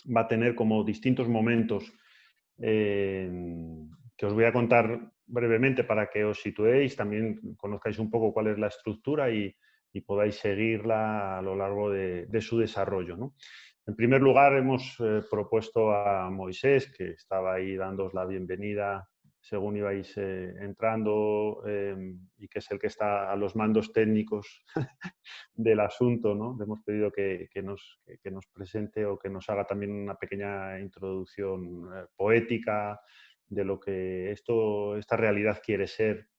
va a tener como distintos momentos que os voy a contar brevemente para que os situéis, también conozcáis un poco cuál es la estructura y podáis seguirla a lo largo de su desarrollo, ¿no? En primer lugar, hemos propuesto a Moisés, que estaba ahí dándoos la bienvenida según ibais entrando y que es el que está a los mandos técnicos del asunto, ¿no? Le hemos pedido que nos presente o que nos haga también una pequeña introducción poética de lo que esta realidad quiere ser.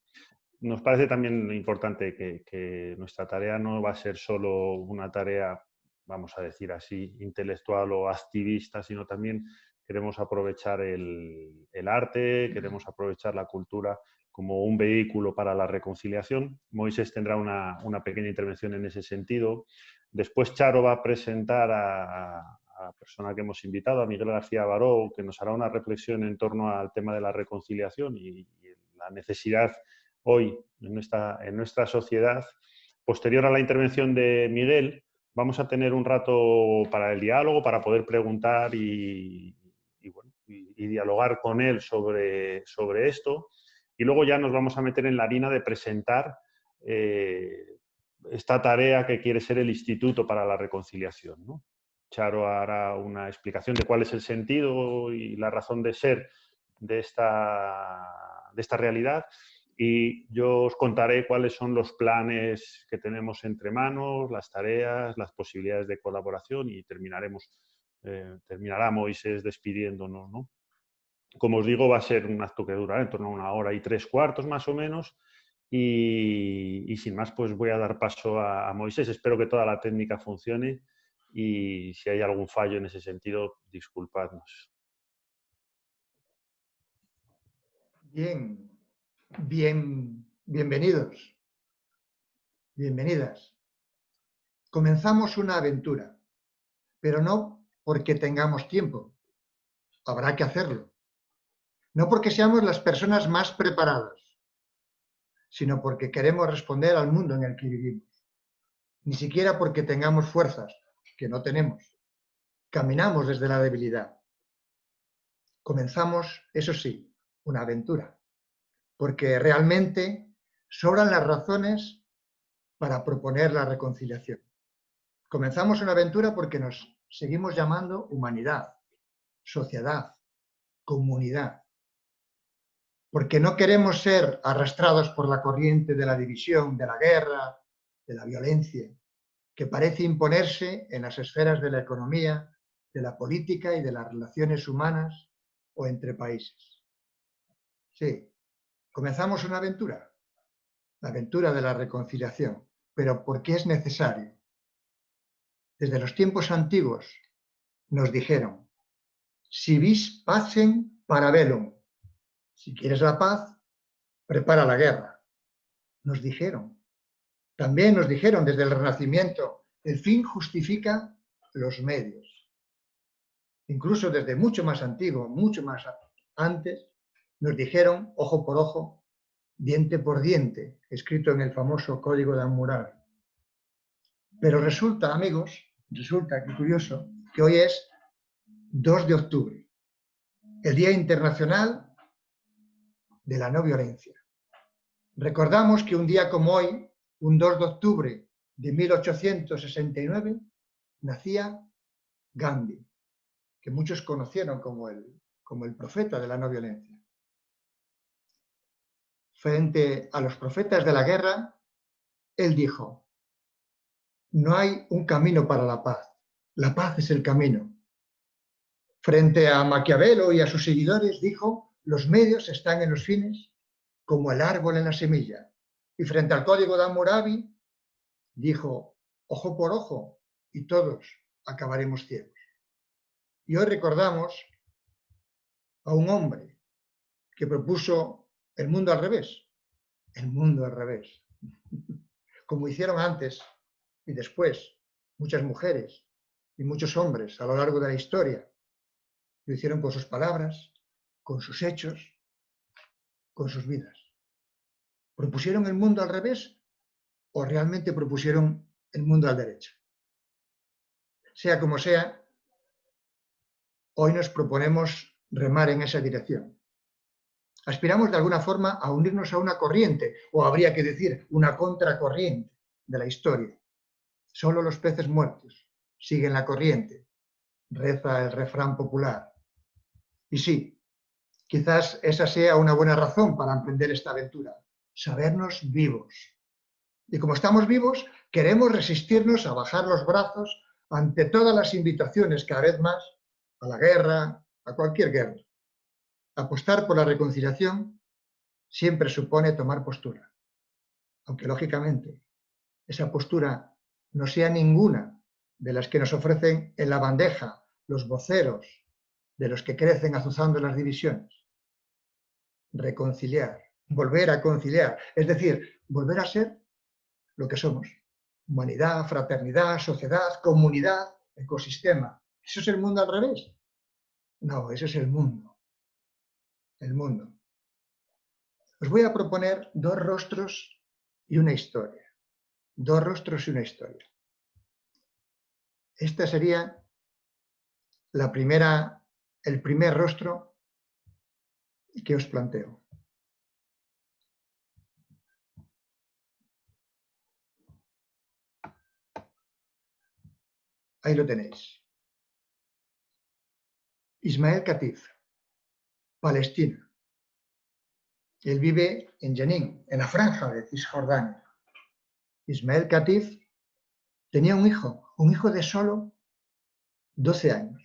Nos parece también importante que nuestra tarea no va a ser solo una tarea, vamos a decir así, intelectual o activista, sino también queremos aprovechar el arte, queremos aprovechar la cultura como un vehículo para la reconciliación. Moisés tendrá una pequeña intervención en ese sentido. Después Charo va a presentar a la persona que hemos invitado, a Miguel García Baró, que nos hará una reflexión en torno al tema de la reconciliación y la necesidad hoy en nuestra sociedad. Posterior a la intervención de Miguel, vamos a tener un rato para el diálogo, para poder preguntar y dialogar con él sobre esto. Y luego ya nos vamos a meter en la harina de presentar esta tarea que quiere ser el Instituto para la Reconciliación, ¿no? Charo hará una explicación de cuál es el sentido y la razón de ser de esta realidad y yo os contaré cuáles son los planes que tenemos entre manos, las tareas, las posibilidades de colaboración y terminará Moisés despidiéndonos, ¿no? Como os digo, va a ser un acto que durará en torno a 1 hora y 3 cuartos más o menos y sin más pues voy a dar paso a Moisés. Espero que toda la técnica funcione y si hay algún fallo en ese sentido, disculpadnos. Bien, bienvenidos, bienvenidas. Comenzamos una aventura, pero no porque tengamos tiempo, habrá que hacerlo. No porque seamos las personas más preparadas, sino porque queremos responder al mundo en el que vivimos. Ni siquiera porque tengamos fuerzas, que no tenemos. Caminamos desde la debilidad. Comenzamos, eso sí, una aventura, porque realmente sobran las razones para proponer la reconciliación. Comenzamos una aventura porque nos seguimos llamando humanidad, sociedad, comunidad. Porque no queremos ser arrastrados por la corriente de la división, de la guerra, de la violencia, que parece imponerse en las esferas de la economía, de la política y de las relaciones humanas o entre países. Sí, comenzamos una aventura, la aventura de la reconciliación, pero porque es necesario. Desde los tiempos antiguos nos dijeron: si vis pacem para bellum, si quieres la paz, prepara la guerra. Nos dijeron. También nos dijeron desde el Renacimiento, el fin justifica los medios. Incluso desde mucho más antiguo, mucho más antes, nos dijeron ojo por ojo, diente por diente, escrito en el famoso Código de Hammurabi. Pero resulta, amigos, resulta que curioso, que hoy es 2 de octubre, el Día Internacional de la No Violencia. Recordamos que un día como hoy, un 2 de octubre de 1869, nacía Gandhi, que muchos conocieron como el profeta de la no violencia. Frente a los profetas de la guerra, él dijo: no hay un camino para la paz es el camino. Frente a Maquiavelo y a sus seguidores dijo: los medios están en los fines como el árbol en la semilla. Y frente al Código de Hammurabi dijo: ojo por ojo y todos acabaremos ciegos. Y hoy recordamos a un hombre que propuso el mundo al revés. El mundo al revés. Como hicieron antes y después muchas mujeres y muchos hombres a lo largo de la historia. Lo hicieron con sus palabras, con sus hechos, con sus vidas. ¿Propusieron el mundo al revés o realmente propusieron el mundo al derecho? Sea como sea, hoy nos proponemos remar en esa dirección. Aspiramos de alguna forma a unirnos a una corriente, o habría que decir, una contracorriente de la historia. Solo los peces muertos siguen la corriente, reza el refrán popular. Y sí, quizás esa sea una buena razón para emprender esta aventura, sabernos vivos. Y como estamos vivos, queremos resistirnos a bajar los brazos ante todas las invitaciones cada vez más a la guerra, a cualquier guerra. Apostar por la reconciliación siempre supone tomar postura, aunque lógicamente esa postura no sea ninguna de las que nos ofrecen en la bandeja los voceros de los que crecen azuzando las divisiones. Reconciliar, volver a conciliar, es decir, volver a ser lo que somos. Humanidad, fraternidad, sociedad, comunidad, ecosistema. ¿Eso es el mundo al revés? No, eso es el mundo. El mundo. Os voy a proponer dos rostros y una historia. Dos rostros y una historia. Esta sería el primer rostro que os planteo. Ahí lo tenéis. Ismael Katif, Palestina. Él vive en Jenin, en la franja de Cisjordania. Ismael Katif tenía un hijo de solo 12 años.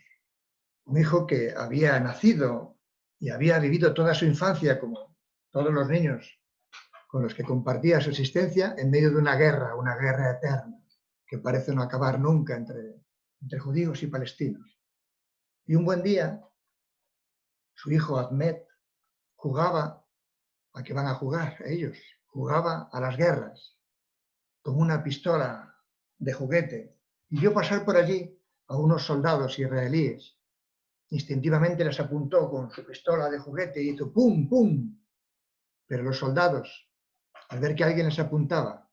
Un hijo que había nacido y había vivido toda su infancia, como todos los niños con los que compartía su existencia, en medio de una guerra eterna, que parece no acabar nunca entre judíos y palestinos. Y un buen día, su hijo Ahmed jugaba, ¿a qué van a jugar ellos? Jugaba a las guerras con una pistola de juguete y vio pasar por allí a unos soldados israelíes. Instintivamente les apuntó con su pistola de juguete y hizo ¡pum, pum! Pero los soldados, al ver que alguien les apuntaba,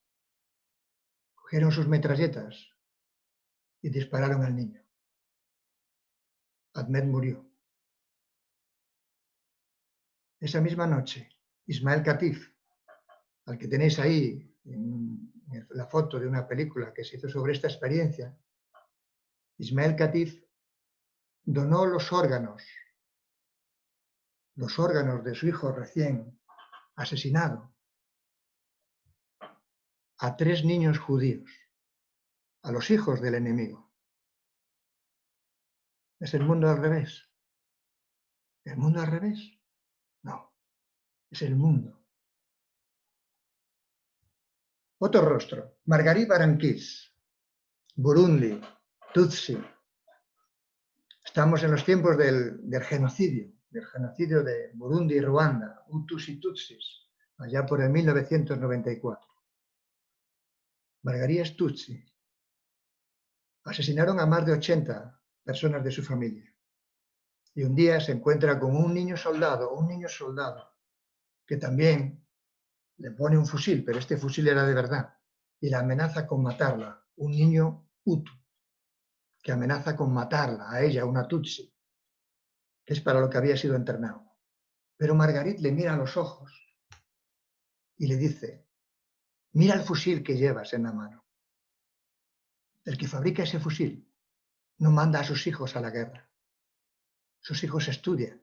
cogieron sus metralletas y dispararon al niño. Ahmed murió. Esa misma noche, Ismael Katif, al que tenéis ahí en la foto de una película que se hizo sobre esta experiencia, Ismael Katif donó los órganos de su hijo recién asesinado, a 3 niños judíos, a los hijos del enemigo. ¿Es el mundo al revés? ¿El mundo al revés? No, es el mundo. Otro rostro, Margarit Baranquís, Burundi, Tutsi. Estamos en los tiempos del genocidio de Burundi y Ruanda, Hutus y Tutsis, allá por el 1994. Margarit Tutsi. Asesinaron a más de 80 personas de su familia. Y un día se encuentra con un niño soldado, que también le pone un fusil, pero este fusil era de verdad, y la amenaza con matarla, un niño Hutu, que amenaza con matarla, a ella, una Tutsi, que es para lo que había sido internado. Pero Margarit le mira a los ojos y le dice, mira el fusil que llevas en la mano. El que fabrica ese fusil no manda a sus hijos a la guerra. Sus hijos estudian.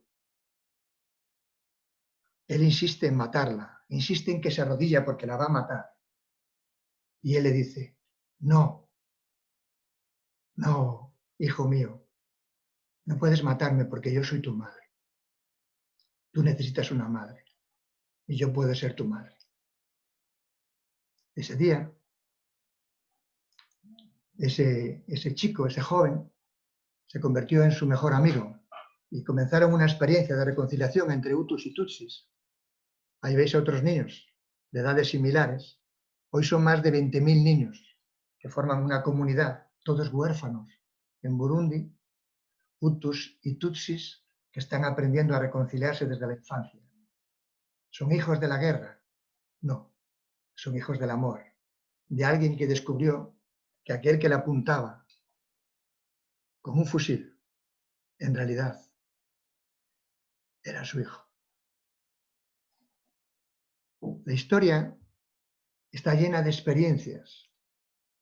Él insiste en matarla, insiste en que se arrodilla porque la va a matar. Y él le dice, no, no, hijo mío, no puedes matarme porque yo soy tu madre. Tú necesitas una madre y yo puedo ser tu madre. Ese día, ese chico, ese joven, se convirtió en su mejor amigo y comenzaron una experiencia de reconciliación entre Hutus y Tutsis. Ahí veis a otros niños de edades similares. Hoy son más de 20.000 niños que forman una comunidad, todos huérfanos, en Burundi, Hutus y Tutsis, que están aprendiendo a reconciliarse desde la infancia. ¿Son hijos de la guerra? No, son hijos del amor, de alguien que descubrió que aquel que le apuntaba con un fusil en realidad era su hijo. La historia está llena de experiencias,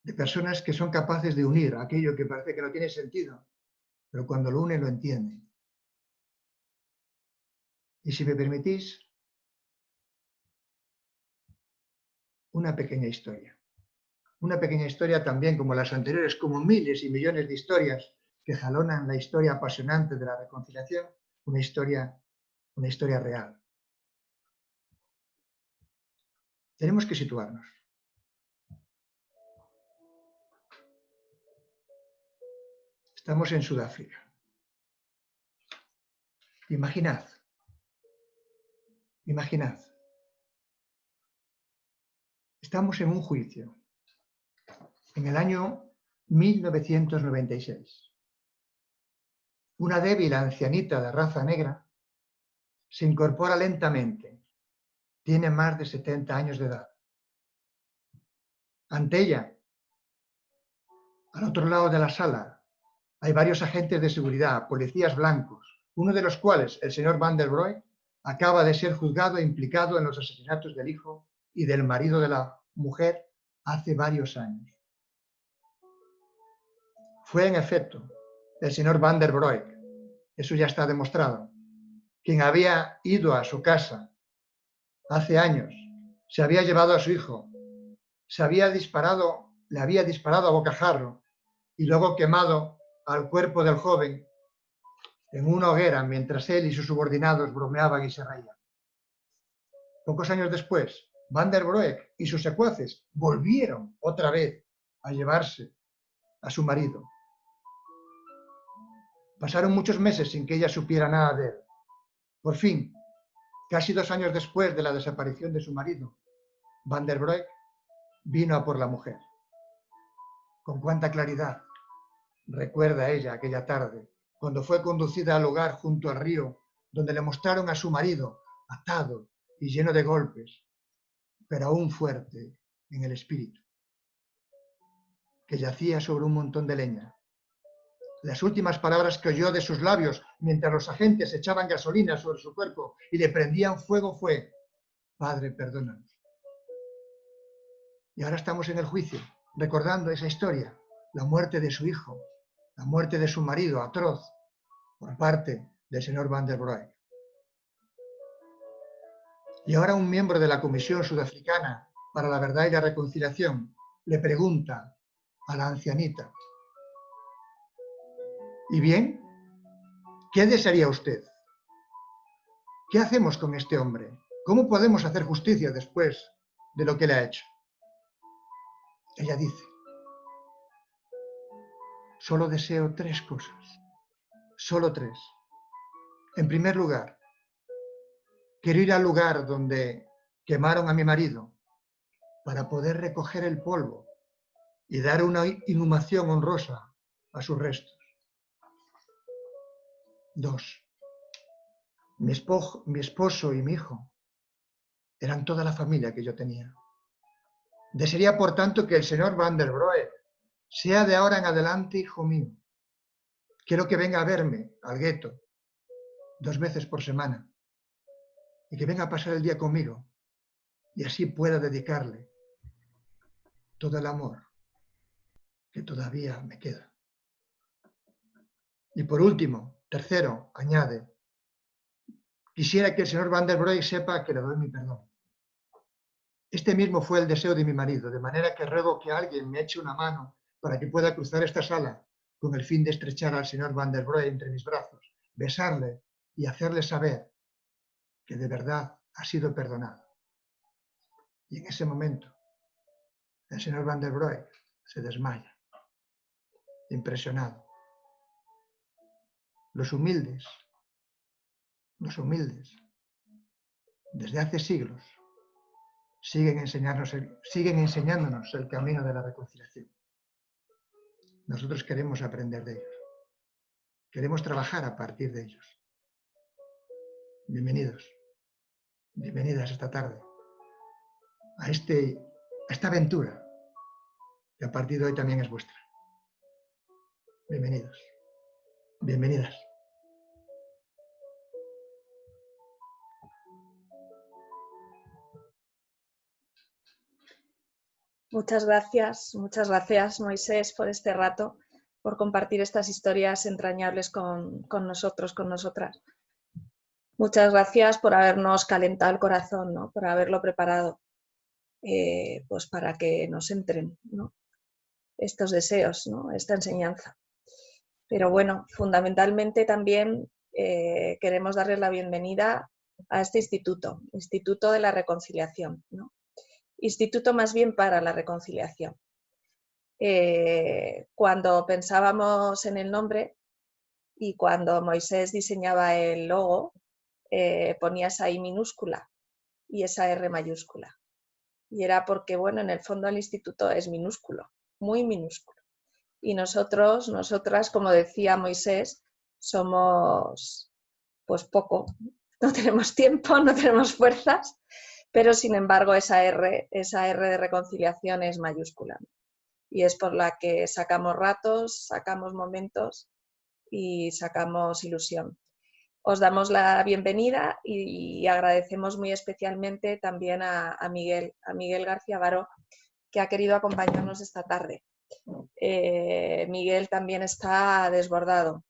de personas que son capaces de unir aquello que parece que no tiene sentido, pero cuando lo unen lo entienden. Y si me permitís, una pequeña historia. Una pequeña historia también, como las anteriores, como miles y millones de historias que jalonan la historia apasionante de la reconciliación, una historia real. Tenemos que situarnos. Estamos en Sudáfrica. Imaginad. Estamos en un juicio. En el año 1996. Una débil ancianita de raza negra se incorpora lentamente. Tiene más de 70 años de edad. Ante ella, al otro lado de la sala, hay varios agentes de seguridad, policías blancos, uno de los cuales, el señor Van der Broek, acaba de ser juzgado e implicado en los asesinatos del hijo y del marido de la mujer hace varios años. Fue, en efecto, el señor Van der Broek, eso ya está demostrado, quien había ido a su casa hace años, se había llevado a su hijo, le había disparado a bocajarro y luego quemado al cuerpo del joven en una hoguera mientras él y sus subordinados bromeaban y se reían. Pocos años después, Van der Broek y sus secuaces volvieron otra vez a llevarse a su marido. Pasaron muchos meses sin que ella supiera nada de él. Por fin, casi 2 años después de la desaparición de su marido, Van der Broek vino a por la mujer. Con cuánta claridad recuerda ella aquella tarde, cuando fue conducida al lugar junto al río, donde le mostraron a su marido atado y lleno de golpes, pero aún fuerte en el espíritu, que yacía sobre un montón de leña. Las últimas palabras que oyó de sus labios mientras los agentes echaban gasolina sobre su cuerpo y le prendían fuego fue: Padre, perdónanos. Y ahora estamos en el juicio, recordando esa historia, la muerte de su hijo, la muerte de su marido atroz por parte del señor Van der Broek. Y ahora un miembro de la Comisión Sudafricana para la Verdad y la Reconciliación le pregunta a la ancianita: ¿y bien? ¿Qué desearía usted? ¿Qué hacemos con este hombre? ¿Cómo podemos hacer justicia después de lo que le ha hecho? Ella dice: solo deseo 3 cosas, solo 3. En primer lugar, quiero ir al lugar donde quemaron a mi marido para poder recoger el polvo y dar una inhumación honrosa a sus restos. 2. Mi esposo y mi hijo eran toda la familia que yo tenía. Desearía, por tanto, que el señor Van der Broek sea de ahora en adelante hijo mío. Quiero que venga a verme al gueto 2 veces por semana y que venga a pasar el día conmigo y así pueda dedicarle todo el amor que todavía me queda. Y por último, tercero, añade: quisiera que el señor Van der Broek sepa que le doy mi perdón. Este mismo fue el deseo de mi marido, de manera que ruego que alguien me eche una mano para que pueda cruzar esta sala con el fin de estrechar al señor Van der Broek entre mis brazos, besarle y hacerle saber que de verdad ha sido perdonado. Y en ese momento, el señor Van der Broek se desmaya, impresionado. Los humildes, desde hace siglos, siguen enseñándonos el camino de la reconciliación. Nosotros queremos aprender de ellos. Queremos trabajar a partir de ellos. Bienvenidos, bienvenidas esta tarde a esta aventura que a partir de hoy también es vuestra. Bienvenidos, bienvenidas. Muchas gracias Moisés por este rato, por compartir estas historias entrañables con nosotros, con nosotras. Muchas gracias por habernos calentado el corazón, ¿no? Por haberlo preparado, pues para que nos entren, ¿no? Estos deseos, ¿no? Esta enseñanza. Pero bueno, fundamentalmente también queremos darles la bienvenida a este instituto, Instituto de la Reconciliación, ¿no? Instituto más bien para la reconciliación. Cuando pensábamos en el nombre y cuando Moisés diseñaba el logo, ponía esa I minúscula y esa R mayúscula. Y era porque, bueno, en el fondo el instituto es minúsculo, muy minúsculo. Y nosotros, nosotras, como decía Moisés, somos pues poco. No tenemos tiempo, no tenemos fuerzas, pero sin embargo esa R de reconciliación es mayúscula. Y es por la que sacamos ratos, sacamos momentos y sacamos ilusión. Os damos la bienvenida y agradecemos muy especialmente también a Miguel García Baró, que ha querido acompañarnos esta tarde. Miguel también está desbordado.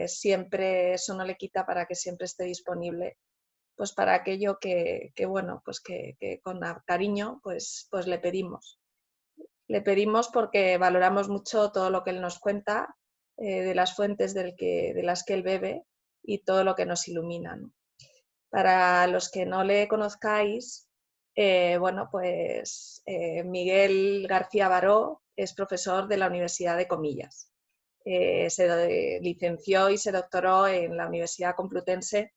Siempre eso no le quita para que siempre esté disponible, pues para aquello que bueno, pues que con cariño pues le pedimos. Le pedimos porque valoramos mucho todo lo que él nos cuenta, de las fuentes de las que él bebe y todo lo que nos ilumina, ¿no? Para los que no le conozcáis, bueno, pues Miguel García Baró es profesor de la Universidad de Comillas. Se licenció y se doctoró en la Universidad Complutense,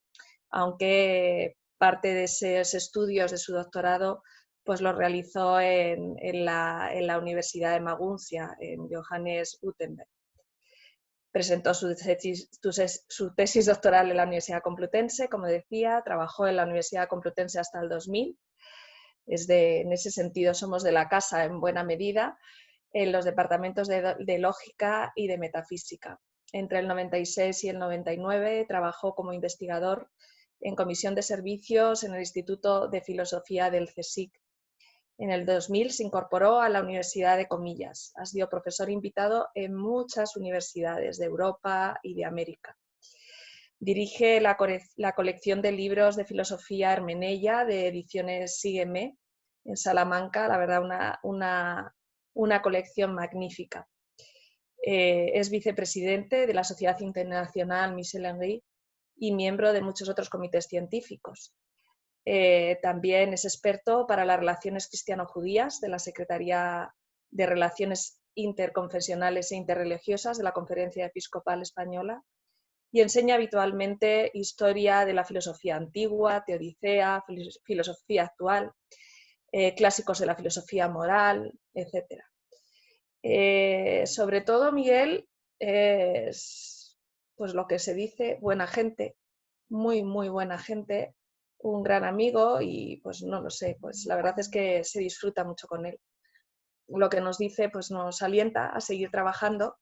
aunque parte de esos estudios de su doctorado pues lo realizó en la Universidad de Maguncia, en Johannes Gutenberg. Presentó su tesis doctoral en la Universidad Complutense, como decía, trabajó en la Universidad Complutense hasta el 2000. En ese sentido somos de la casa en buena medida, en los departamentos de lógica y de metafísica. Entre el 96 y el 99 trabajó como investigador en comisión de servicios en el Instituto de Filosofía del CSIC. En el 2000 se incorporó a la Universidad de Comillas. Ha sido profesor invitado en muchas universidades de Europa y de América. Dirige la colección de libros de filosofía Hermeneia de ediciones Sígueme en Salamanca, la verdad una colección magnífica. Es vicepresidente de la Sociedad Internacional Michel Henry y miembro de muchos otros comités científicos. También es experto para las relaciones cristiano-judías de la Secretaría de Relaciones Interconfesionales e Interreligiosas de la Conferencia Episcopal Española y enseña habitualmente historia de la filosofía antigua, teodicea, filosofía actual, clásicos de la filosofía moral, etc. Sobre todo, Miguel es, pues lo que se dice, buena gente, muy, muy buena gente, un gran amigo y pues no lo sé, pues la verdad es que se disfruta mucho con él. Lo que nos dice pues nos alienta a seguir trabajando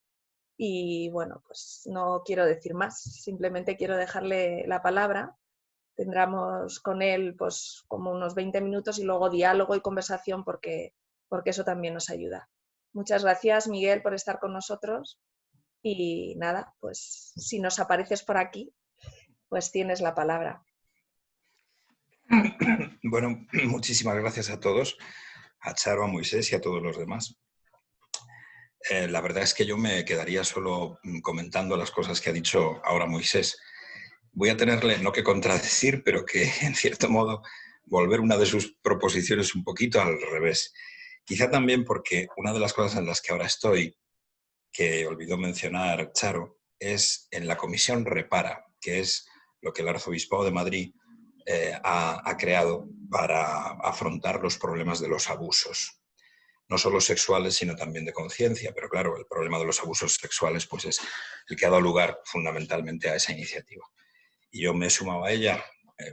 y bueno, pues no quiero decir más, simplemente quiero dejarle la palabra. Tendremos con él pues como unos 20 minutos y luego diálogo y conversación porque eso también nos ayuda. Muchas gracias, Miguel, por estar con nosotros y nada, pues si nos apareces por aquí, pues tienes la palabra. Bueno, muchísimas gracias a todos, a Charo, a Moisés y a todos los demás. La verdad es que yo me quedaría solo comentando las cosas que ha dicho ahora Moisés. Voy a tenerle, no que contradecir, pero que en cierto modo volver una de sus proposiciones un poquito al revés. Quizá también porque una de las cosas en las que ahora estoy, que olvidó mencionar Charo, es en la Comisión Repara, que es lo que el Arzobispado de Madrid ha creado para afrontar los problemas de los abusos. No solo sexuales, sino también de conciencia. Pero claro, el problema de los abusos sexuales pues es el que ha dado lugar fundamentalmente a esa iniciativa. Y yo me he sumado a ella.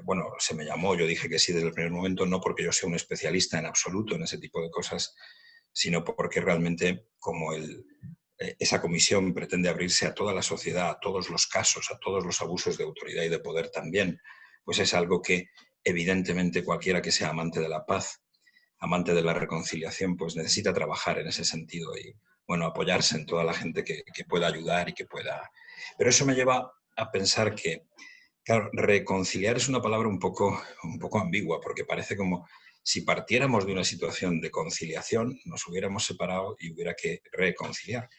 Bueno, se me llamó, yo dije que sí desde el primer momento, no porque yo sea un especialista en absoluto en ese tipo de cosas, sino porque realmente como esa comisión pretende abrirse a toda la sociedad, a todos los casos, a todos los abusos de autoridad y de poder también, pues es algo que evidentemente cualquiera que sea amante de la paz amante de la reconciliación, pues necesita trabajar en ese sentido y, bueno, apoyarse en toda la gente que pueda ayudar y que pueda... Pero eso me lleva a pensar que, claro, reconciliar es una palabra un poco ambigua, porque parece como si partiéramos de una situación de conciliación, nos hubiéramos separado y hubiera que reconciliar.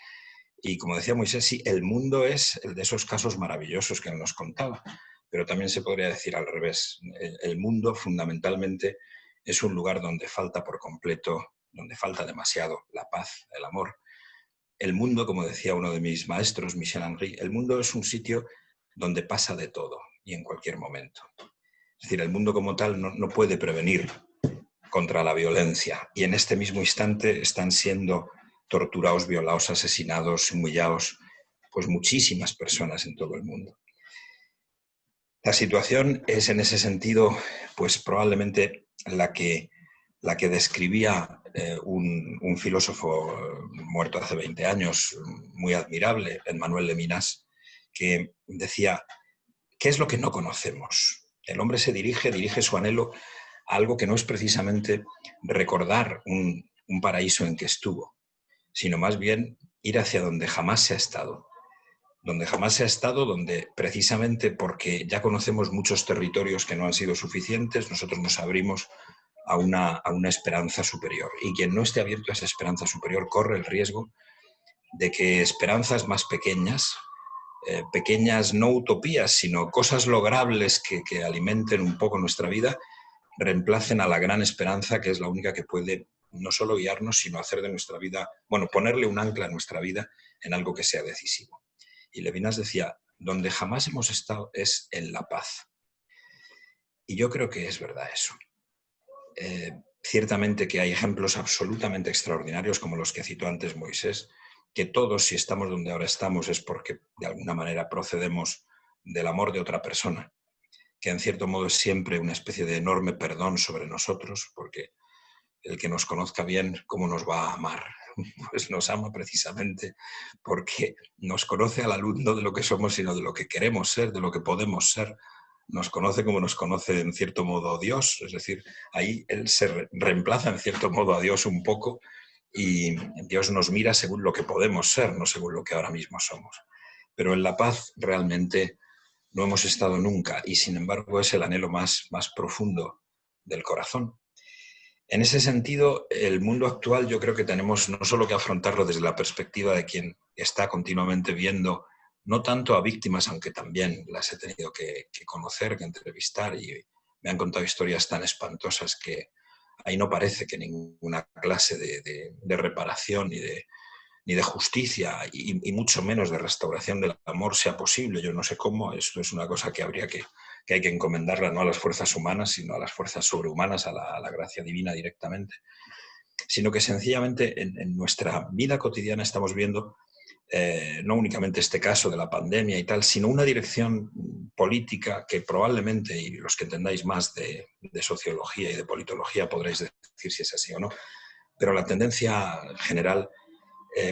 Y como decía Moisés, sí, el mundo es el de esos casos maravillosos que él nos contaba, pero también se podría decir al revés. El mundo fundamentalmente es un lugar donde falta por completo, donde falta demasiado la paz, el amor. El mundo, como decía uno de mis maestros, Michel Henry, el mundo es un sitio donde pasa de todo y en cualquier momento. Es decir, el mundo como tal no puede prevenir contra la violencia y en este mismo instante están siendo torturados, violados, asesinados, humillados, pues muchísimas personas en todo el mundo. La situación es en ese sentido, pues probablemente la que describía un filósofo muerto hace 20 años, muy admirable, Emmanuel Levinas, que decía, ¿qué es lo que no conocemos? El hombre se dirige su anhelo a algo que no es precisamente recordar un paraíso en que estuvo, sino más bien ir hacia donde jamás se ha estado. Donde jamás se ha estado, donde precisamente porque ya conocemos muchos territorios que no han sido suficientes, nosotros nos abrimos a una esperanza superior. Y quien no esté abierto a esa esperanza superior corre el riesgo de que esperanzas más pequeñas, pequeñas no utopías, sino cosas logrables que alimenten un poco nuestra vida, reemplacen a la gran esperanza, que es la única que puede no solo guiarnos, sino hacer de nuestra vida, bueno, ponerle un ancla a nuestra vida en algo que sea decisivo. Y Levinas decía, donde jamás hemos estado es en la paz. Y yo creo que es verdad eso. Ciertamente que hay ejemplos absolutamente extraordinarios, como los que citó antes Moisés, que todos, si estamos donde ahora estamos, es porque de alguna manera procedemos del amor de otra persona, que en cierto modo es siempre una especie de enorme perdón sobre nosotros, porque el que nos conozca bien, ¿cómo nos va a amar? Pues nos ama precisamente porque nos conoce a la luz no de lo que somos, sino de lo que queremos ser, de lo que podemos ser. Nos conoce como nos conoce en cierto modo Dios, es decir, ahí Él se reemplaza en cierto modo a Dios un poco y Dios nos mira según lo que podemos ser, no según lo que ahora mismo somos. Pero en la paz realmente no hemos estado nunca y sin embargo es el anhelo más profundo del corazón. En ese sentido, el mundo actual yo creo que tenemos no solo que afrontarlo desde la perspectiva de quien está continuamente viendo, no tanto a víctimas, aunque también las he tenido que conocer, que entrevistar, y me han contado historias tan espantosas que ahí no parece que ninguna clase de reparación ni de justicia y mucho menos de restauración del amor sea posible. Yo no sé cómo, esto es una cosa que habría que hay que encomendarla no a las fuerzas humanas, sino a las fuerzas sobrehumanas, a la gracia divina directamente, sino que sencillamente en nuestra vida cotidiana estamos viendo no únicamente este caso de la pandemia y tal, sino una dirección política que probablemente, y los que entendáis más de sociología y de politología podréis decir si es así o no, pero la tendencia general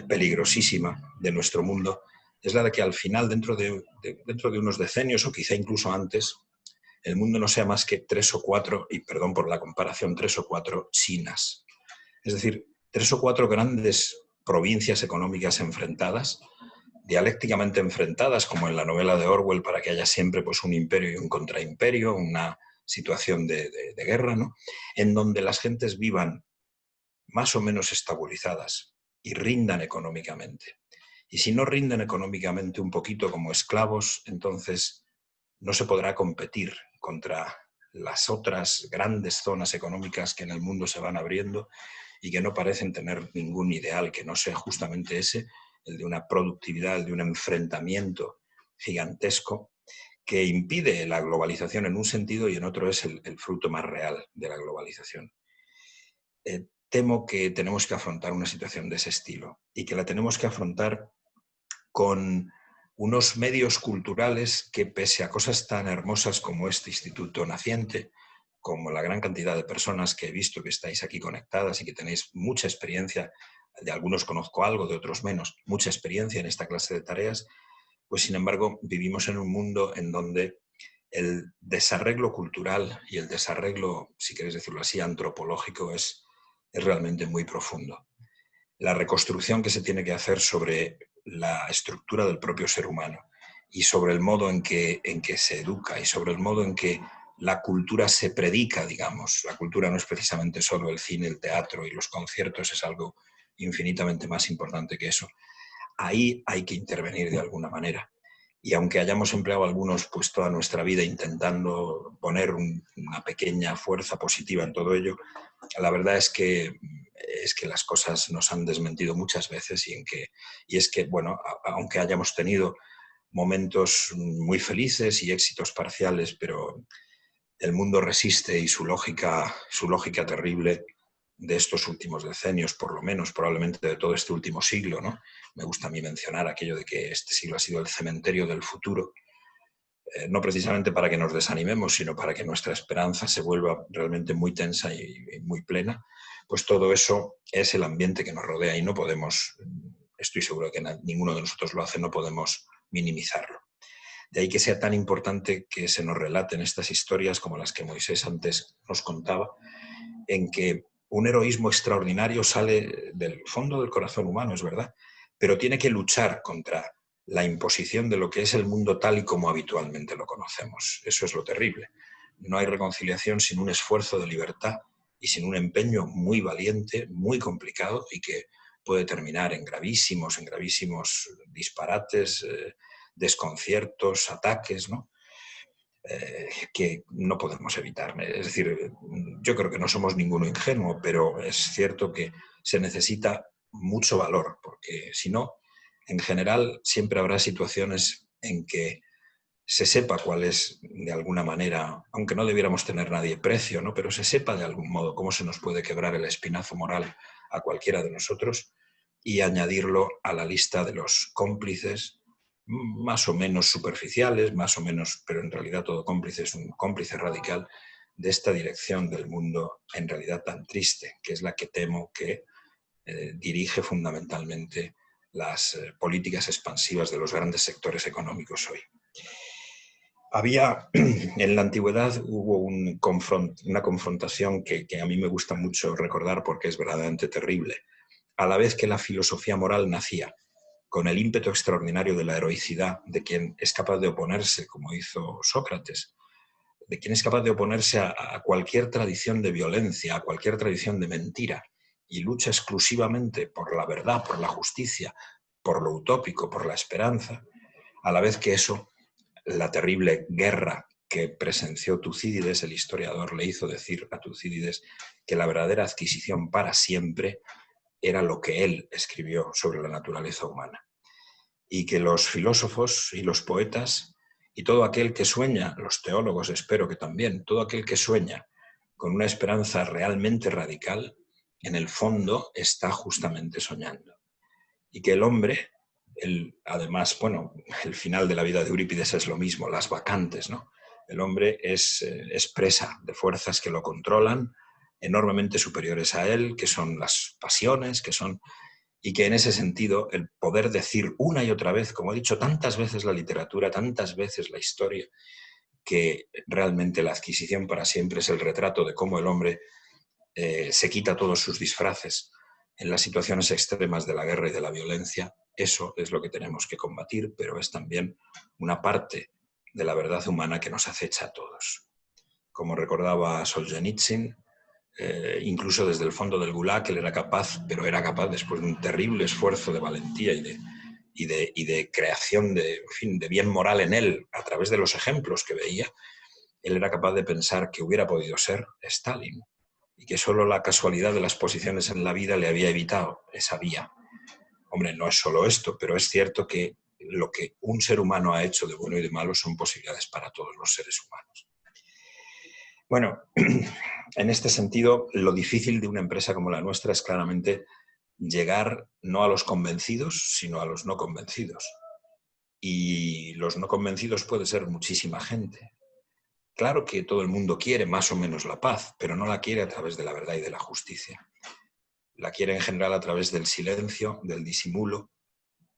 peligrosísima de nuestro mundo es la de que al final, dentro de unos decenios o quizá incluso antes, el mundo no sea más que 3 o 4, y perdón por la comparación, 3 o 4 Chinas. Es decir, 3 o 4 grandes provincias económicas enfrentadas, dialécticamente enfrentadas, como en la novela de Orwell, para que haya siempre pues, un imperio y un contraimperio, una situación de guerra, ¿no? En donde las gentes vivan más o menos estabilizadas y rindan económicamente. Y si no rinden económicamente un poquito como esclavos, entonces no se podrá competir contra las otras grandes zonas económicas que en el mundo se van abriendo y que no parecen tener ningún ideal que no sea justamente ese, el de una productividad, el de un enfrentamiento gigantesco que impide la globalización en un sentido y en otro es el fruto más real de la globalización. Temo que tenemos que afrontar una situación de ese estilo y que la tenemos que afrontar con unos medios culturales que, pese a cosas tan hermosas como este instituto naciente, como la gran cantidad de personas que he visto que estáis aquí conectadas y que tenéis mucha experiencia, de algunos conozco algo, de otros menos, mucha experiencia en esta clase de tareas, pues sin embargo vivimos en un mundo en donde el desarreglo cultural y el desarreglo, si queréis decirlo así, antropológico es es realmente muy profundo. La reconstrucción que se tiene que hacer sobre la estructura del propio ser humano y sobre el modo en que se educa y sobre el modo en que la cultura se predica, digamos. La cultura no es precisamente solo el cine, el teatro y los conciertos, es algo infinitamente más importante que eso. Ahí hay que intervenir de alguna manera. Y aunque hayamos empleado algunos pues toda nuestra vida intentando poner una pequeña fuerza positiva en todo ello, la verdad es que las cosas nos han desmentido muchas veces y es que, bueno, aunque hayamos tenido momentos muy felices y éxitos parciales, pero el mundo resiste y su lógica terrible de estos últimos decenios, por lo menos, probablemente de todo este último siglo, ¿no? Me gusta a mí mencionar aquello de que este siglo ha sido el cementerio del futuro, no precisamente para que nos desanimemos, sino para que nuestra esperanza se vuelva realmente muy tensa y muy plena, pues todo eso es el ambiente que nos rodea y no podemos, estoy seguro que ninguno de nosotros lo hace, no podemos minimizarlo. De ahí que sea tan importante que se nos relaten estas historias como las que Moisés antes nos contaba, en que un heroísmo extraordinario sale del fondo del corazón humano, es verdad, pero tiene que luchar contra la imposición de lo que es el mundo tal y como habitualmente lo conocemos. Eso es lo terrible. No hay reconciliación sin un esfuerzo de libertad y sin un empeño muy valiente, muy complicado y que puede terminar en gravísimos disparates, desconciertos, ataques, ¿no? Que no podemos evitar. Es decir, yo creo que no somos ninguno ingenuo, pero es cierto que se necesita mucho valor, porque si no, en general siempre habrá situaciones en que se sepa cuál es, de alguna manera, aunque no debiéramos tener nadie precio, ¿no? Pero se sepa de algún modo cómo se nos puede quebrar el espinazo moral a cualquiera de nosotros y añadirlo a la lista de los cómplices más o menos superficiales, más o menos, pero en realidad todo cómplice es un cómplice radical de esta dirección del mundo en realidad tan triste, que es la que temo que dirige fundamentalmente las políticas expansivas de los grandes sectores económicos hoy. En la antigüedad hubo una confrontación que a mí me gusta mucho recordar porque es verdaderamente terrible. A la vez que la filosofía moral nacía con el ímpetu extraordinario de la heroicidad de quien es capaz de oponerse, como hizo Sócrates, de quien es capaz de oponerse a cualquier tradición de violencia, a cualquier tradición de mentira, y lucha exclusivamente por la verdad, por la justicia, por lo utópico, por la esperanza, a la vez que eso, la terrible guerra que presenció Tucídides, el historiador, le hizo decir a Tucídides que la verdadera adquisición para siempre era lo que él escribió sobre la naturaleza humana. Y que los filósofos y los poetas y todo aquel que sueña, los teólogos espero que también, todo aquel que sueña con una esperanza realmente radical, en el fondo está justamente soñando. Y que el hombre, además, bueno, el final de la vida de Eurípides es lo mismo, las vacantes, ¿no? El hombre es presa de fuerzas que lo controlan, enormemente superiores a él, que son las pasiones, y que en ese sentido el poder decir una y otra vez, como ha dicho tantas veces la literatura, tantas veces la historia, que realmente la adquisición para siempre es el retrato de cómo el hombre se quita todos sus disfraces en las situaciones extremas de la guerra y de la violencia. Eso es lo que tenemos que combatir, pero es también una parte de la verdad humana que nos acecha a todos. Como recordaba Solzhenitsyn, incluso desde el fondo del Gulag, él era capaz, pero era capaz después de un terrible esfuerzo de valentía y de creación de bien moral en él, a través de los ejemplos que veía, él era capaz de pensar que hubiera podido ser Stalin y que solo la casualidad de las posiciones en la vida le había evitado esa vía. Hombre, no es solo esto, pero es cierto que lo que un ser humano ha hecho de bueno y de malo son posibilidades para todos los seres humanos. Bueno, en este sentido, lo difícil de una empresa como la nuestra es claramente llegar no a los convencidos, sino a los no convencidos. Y los no convencidos puede ser muchísima gente. Claro que todo el mundo quiere más o menos la paz, pero no la quiere a través de la verdad y de la justicia. La quiere en general a través del silencio, del disimulo,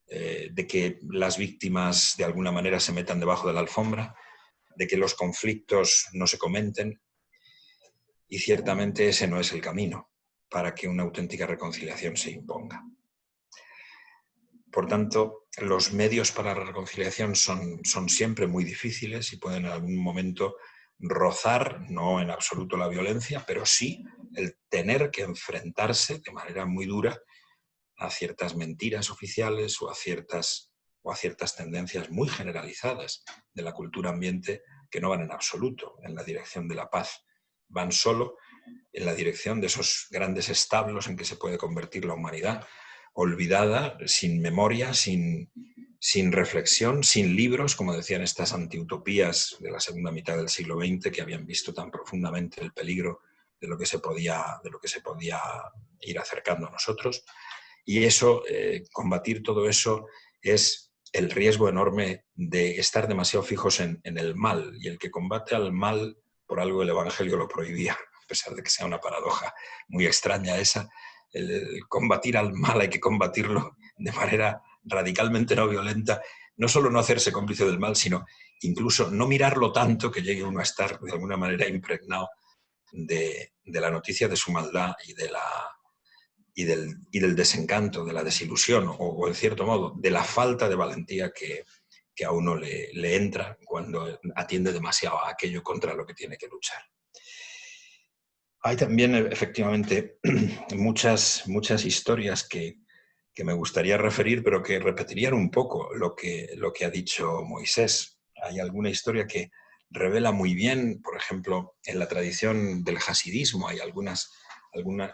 de que las víctimas de alguna manera se metan debajo de la alfombra, de que los conflictos no se comenten. Y ciertamente ese no es el camino. para que una auténtica reconciliación se imponga. Por tanto, los medios para la reconciliación son siempre muy difíciles y pueden en algún momento rozar, no en absoluto la violencia, pero sí el tener que enfrentarse de manera muy dura a ciertas mentiras oficiales o a ciertas tendencias muy generalizadas de la cultura ambiente que no van en absoluto en la dirección de la paz, van solo en la dirección de esos grandes establos en que se puede convertir la humanidad, olvidada, sin memoria, sin reflexión, sin libros, como decían estas antiutopías de la segunda mitad del siglo XX, que habían visto tan profundamente el peligro de lo que se podía ir acercando a nosotros. Y eso, combatir todo eso, es el riesgo enorme de estar demasiado fijos en el mal. Y el que combate al mal, por algo el Evangelio lo prohibía, a pesar de que sea una paradoja muy extraña esa. El combatir al mal hay que combatirlo de manera radicalmente no violenta, no solo no hacerse cómplice del mal, sino incluso no mirarlo tanto que llegue uno a estar de alguna manera impregnado de la noticia de su maldad y del desencanto, de la desilusión o en cierto modo de la falta de valentía que a uno le entra cuando atiende demasiado a aquello contra lo que tiene que luchar. Hay también efectivamente muchas historias que me gustaría referir, pero que repetirían un poco lo que ha dicho Moisés. Hay alguna historia que revela muy bien, por ejemplo, en la tradición del hasidismo hay algunas,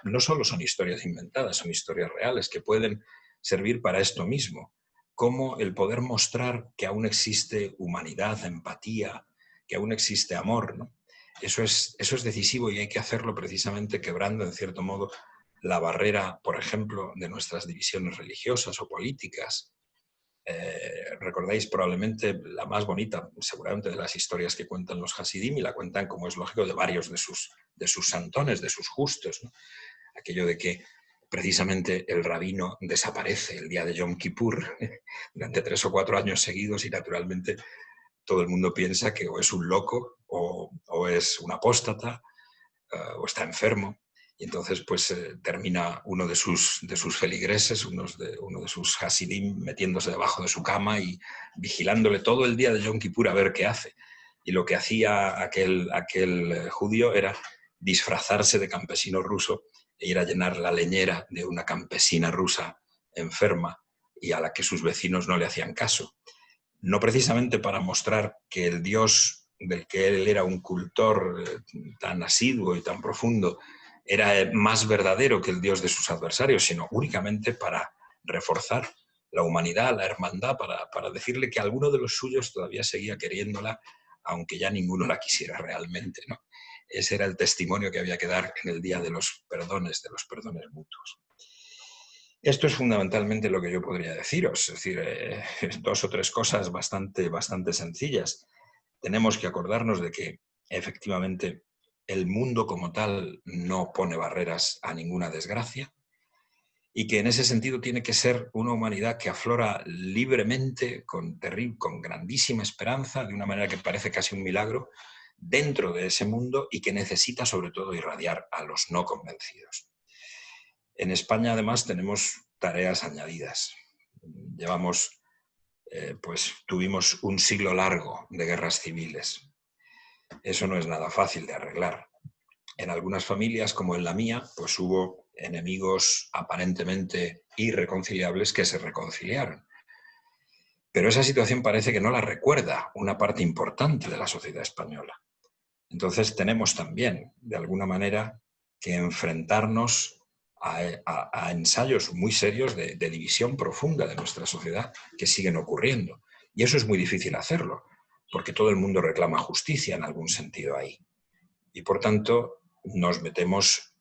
no solo son historias inventadas, son historias reales que pueden servir para esto mismo, como el poder mostrar que aún existe humanidad, empatía, que aún existe amor, ¿no? Eso es decisivo y hay que hacerlo precisamente quebrando, en cierto modo, la barrera, por ejemplo, de nuestras divisiones religiosas o políticas. Recordáis probablemente la más bonita, seguramente, de las historias que cuentan los Hasidim, y la cuentan, como es lógico, de varios de sus santones, de sus justos, ¿no? Aquello de que precisamente el rabino desaparece el día de Yom Kippur durante 3 o 4 años seguidos y naturalmente todo el mundo piensa que o es un loco o es un apóstata o está enfermo. Y entonces pues termina uno de sus feligreses, uno de sus hasidim, metiéndose debajo de su cama y vigilándole todo el día de Yom Kippur a ver qué hace. Y lo que hacía aquel judío era disfrazarse de campesino ruso e ir a llenar la leñera de una campesina rusa enferma y a la que sus vecinos no le hacían caso. No precisamente para mostrar que el Dios del que él era un cultor tan asiduo y tan profundo era más verdadero que el Dios de sus adversarios, sino únicamente para reforzar la humanidad, la hermandad, para decirle que alguno de los suyos todavía seguía queriéndola, aunque ya ninguno la quisiera realmente, ¿no? Ese era el testimonio que había que dar en el día de los perdones mutuos. Esto es fundamentalmente lo que yo podría deciros, es decir, 2 o 3 cosas bastante sencillas. Tenemos que acordarnos de que efectivamente el mundo como tal no pone barreras a ninguna desgracia y que en ese sentido tiene que ser una humanidad que aflora libremente, con grandísima esperanza, de una manera que parece casi un milagro, dentro de ese mundo y que necesita sobre todo irradiar a los no convencidos. En España, además, tenemos tareas añadidas. Tuvimos un siglo largo de guerras civiles. Eso no es nada fácil de arreglar. En algunas familias, como en la mía, pues hubo enemigos aparentemente irreconciliables que se reconciliaron. Pero esa situación parece que no la recuerda una parte importante de la sociedad española. Entonces tenemos también, de alguna manera, que enfrentarnos a ensayos muy serios de división profunda de nuestra sociedad que siguen ocurriendo. Y eso es muy difícil hacerlo, porque todo el mundo reclama justicia en algún sentido ahí. Y por tanto nos metemos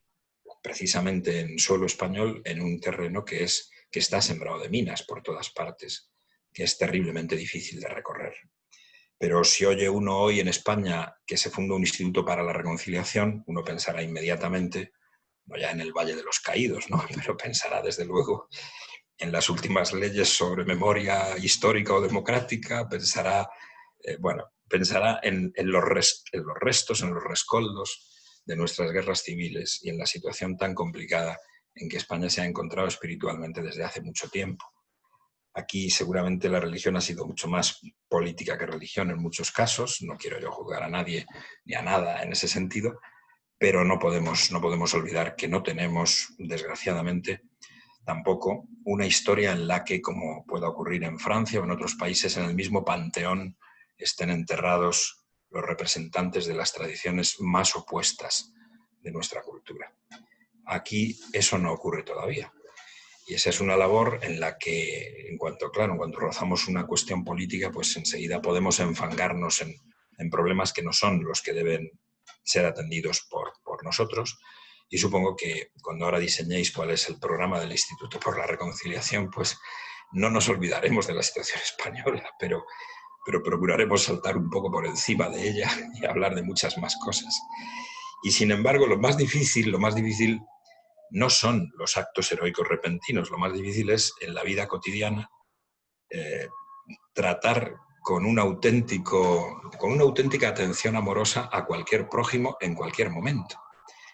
precisamente en suelo español en un terreno que está sembrado de minas por todas partes, que es terriblemente difícil de recorrer. Pero si oye uno hoy en España que se funda un instituto para la reconciliación, uno pensará inmediatamente, no ya en el Valle de los Caídos, ¿no? Pero pensará desde luego en las últimas leyes sobre memoria histórica o democrática, pensará en los restos, en los rescoldos de nuestras guerras civiles y en la situación tan complicada en que España se ha encontrado espiritualmente desde hace mucho tiempo. Aquí seguramente la religión ha sido mucho más política que religión en muchos casos. No quiero yo juzgar a nadie ni a nada en ese sentido, pero no podemos olvidar que no tenemos, desgraciadamente, tampoco una historia en la que, como pueda ocurrir en Francia o en otros países, en el mismo panteón estén enterrados los representantes de las tradiciones más opuestas de nuestra cultura. Aquí eso no ocurre todavía. Y esa es una labor en la que, en cuanto rozamos una cuestión política, pues enseguida podemos enfangarnos en problemas que no son los que deben ser atendidos por nosotros. Y supongo que cuando ahora diseñéis cuál es el programa del Instituto por la Reconciliación, pues no nos olvidaremos de la situación española, pero procuraremos saltar un poco por encima de ella y hablar de muchas más cosas. Y sin embargo, lo más difícil no son los actos heroicos repentinos, lo más difícil es en la vida cotidiana tratar con una auténtica atención amorosa a cualquier prójimo en cualquier momento.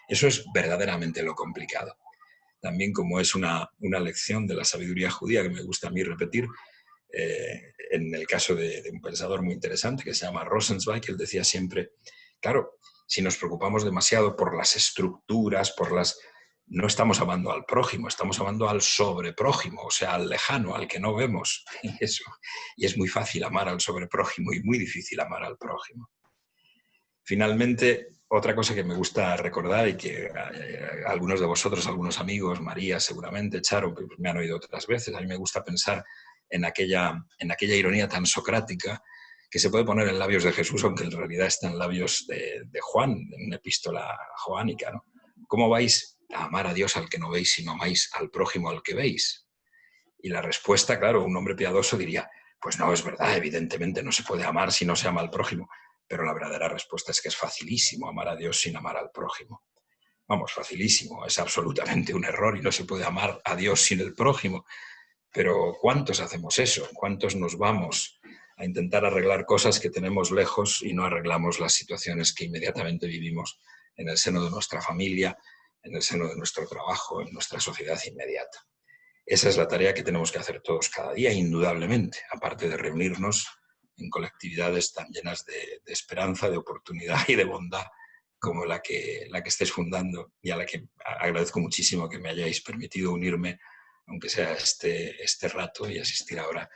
Eso es verdaderamente lo complicado. También, como es una lección de la sabiduría judía que me gusta a mí repetir, en el caso de un pensador muy interesante que se llama Rosenzweig, él decía siempre, claro, si nos preocupamos demasiado por las estructuras, no estamos amando al prójimo, estamos amando al sobreprójimo, o sea, al lejano, al que no vemos. Y es muy fácil amar al sobreprójimo y muy difícil amar al prójimo. Finalmente, otra cosa que me gusta recordar y que algunos de vosotros, algunos amigos, María seguramente, Charo, pues me han oído otras veces, a mí me gusta pensar en aquella ironía tan socrática que se puede poner en labios de Jesús, aunque en realidad está en labios de Juan, en una epístola joánica, ¿no? ¿Cómo vais a amar a Dios al que no veis si no amáis al prójimo al que veis? Y la respuesta, claro, un hombre piadoso diría, pues no, es verdad, evidentemente no se puede amar si no se ama al prójimo, pero la verdadera respuesta es que es facilísimo amar a Dios sin amar al prójimo. Vamos, facilísimo, es absolutamente un error y no se puede amar a Dios sin el prójimo. Pero ¿cuántos hacemos eso? ¿Cuántos nos vamos a intentar arreglar cosas que tenemos lejos y no arreglamos las situaciones que inmediatamente vivimos en el seno de nuestra familia, en el seno de nuestro trabajo, en nuestra sociedad inmediata? Esa es la tarea que tenemos que hacer todos cada día, indudablemente, aparte de reunirnos en colectividades tan llenas de esperanza, de oportunidad y de bondad como la que estáis fundando, y a la que agradezco muchísimo que me hayáis permitido unirme, aunque sea este rato, y asistir ahora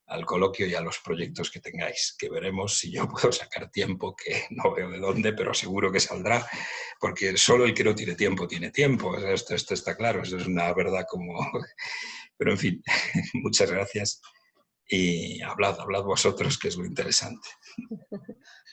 al coloquio y a los proyectos que tengáis, que veremos si yo puedo sacar tiempo, que no veo de dónde, pero seguro que saldrá, porque solo el que no tiene tiempo, tiene tiempo. Esto está claro, eso es una verdad como... Pero en fin, muchas gracias y hablad vosotros, que es lo interesante.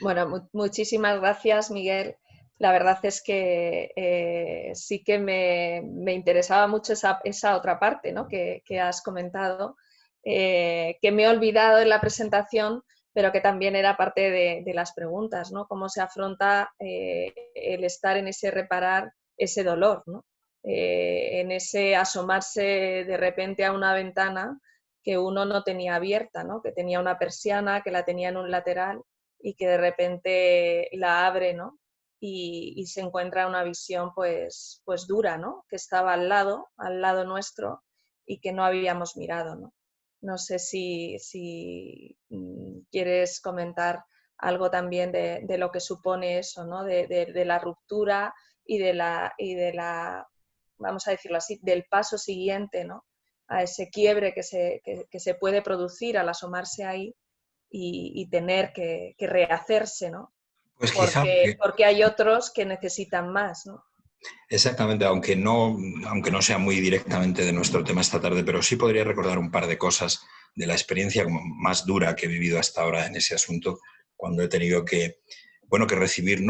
Bueno, muchísimas gracias, Miguel. La verdad es que sí que me interesaba mucho esa otra parte, ¿no?, que has comentado, que me he olvidado en la presentación, pero que también era parte de las preguntas, ¿no? Cómo se afronta el estar en ese reparar ese dolor, ¿no? En ese asomarse de repente a una ventana que uno no tenía abierta, ¿no?, que tenía una persiana, que la tenía en un lateral y que de repente la abre, ¿no?, y se encuentra una visión pues dura, ¿no?, que estaba al lado nuestro y que no habíamos mirado, ¿no? No sé si quieres comentar algo también de lo que supone eso, ¿no?, de la ruptura y de la, vamos a decirlo así, del paso siguiente, ¿no?, a ese quiebre que se puede producir al asomarse ahí y tener que rehacerse, ¿no? Pues quizá... Porque hay otros que necesitan más, ¿no? Exactamente, aunque no sea muy directamente de nuestro tema esta tarde, pero sí podría recordar un par de cosas de la experiencia más dura que he vivido hasta ahora en ese asunto, cuando he tenido que recibir,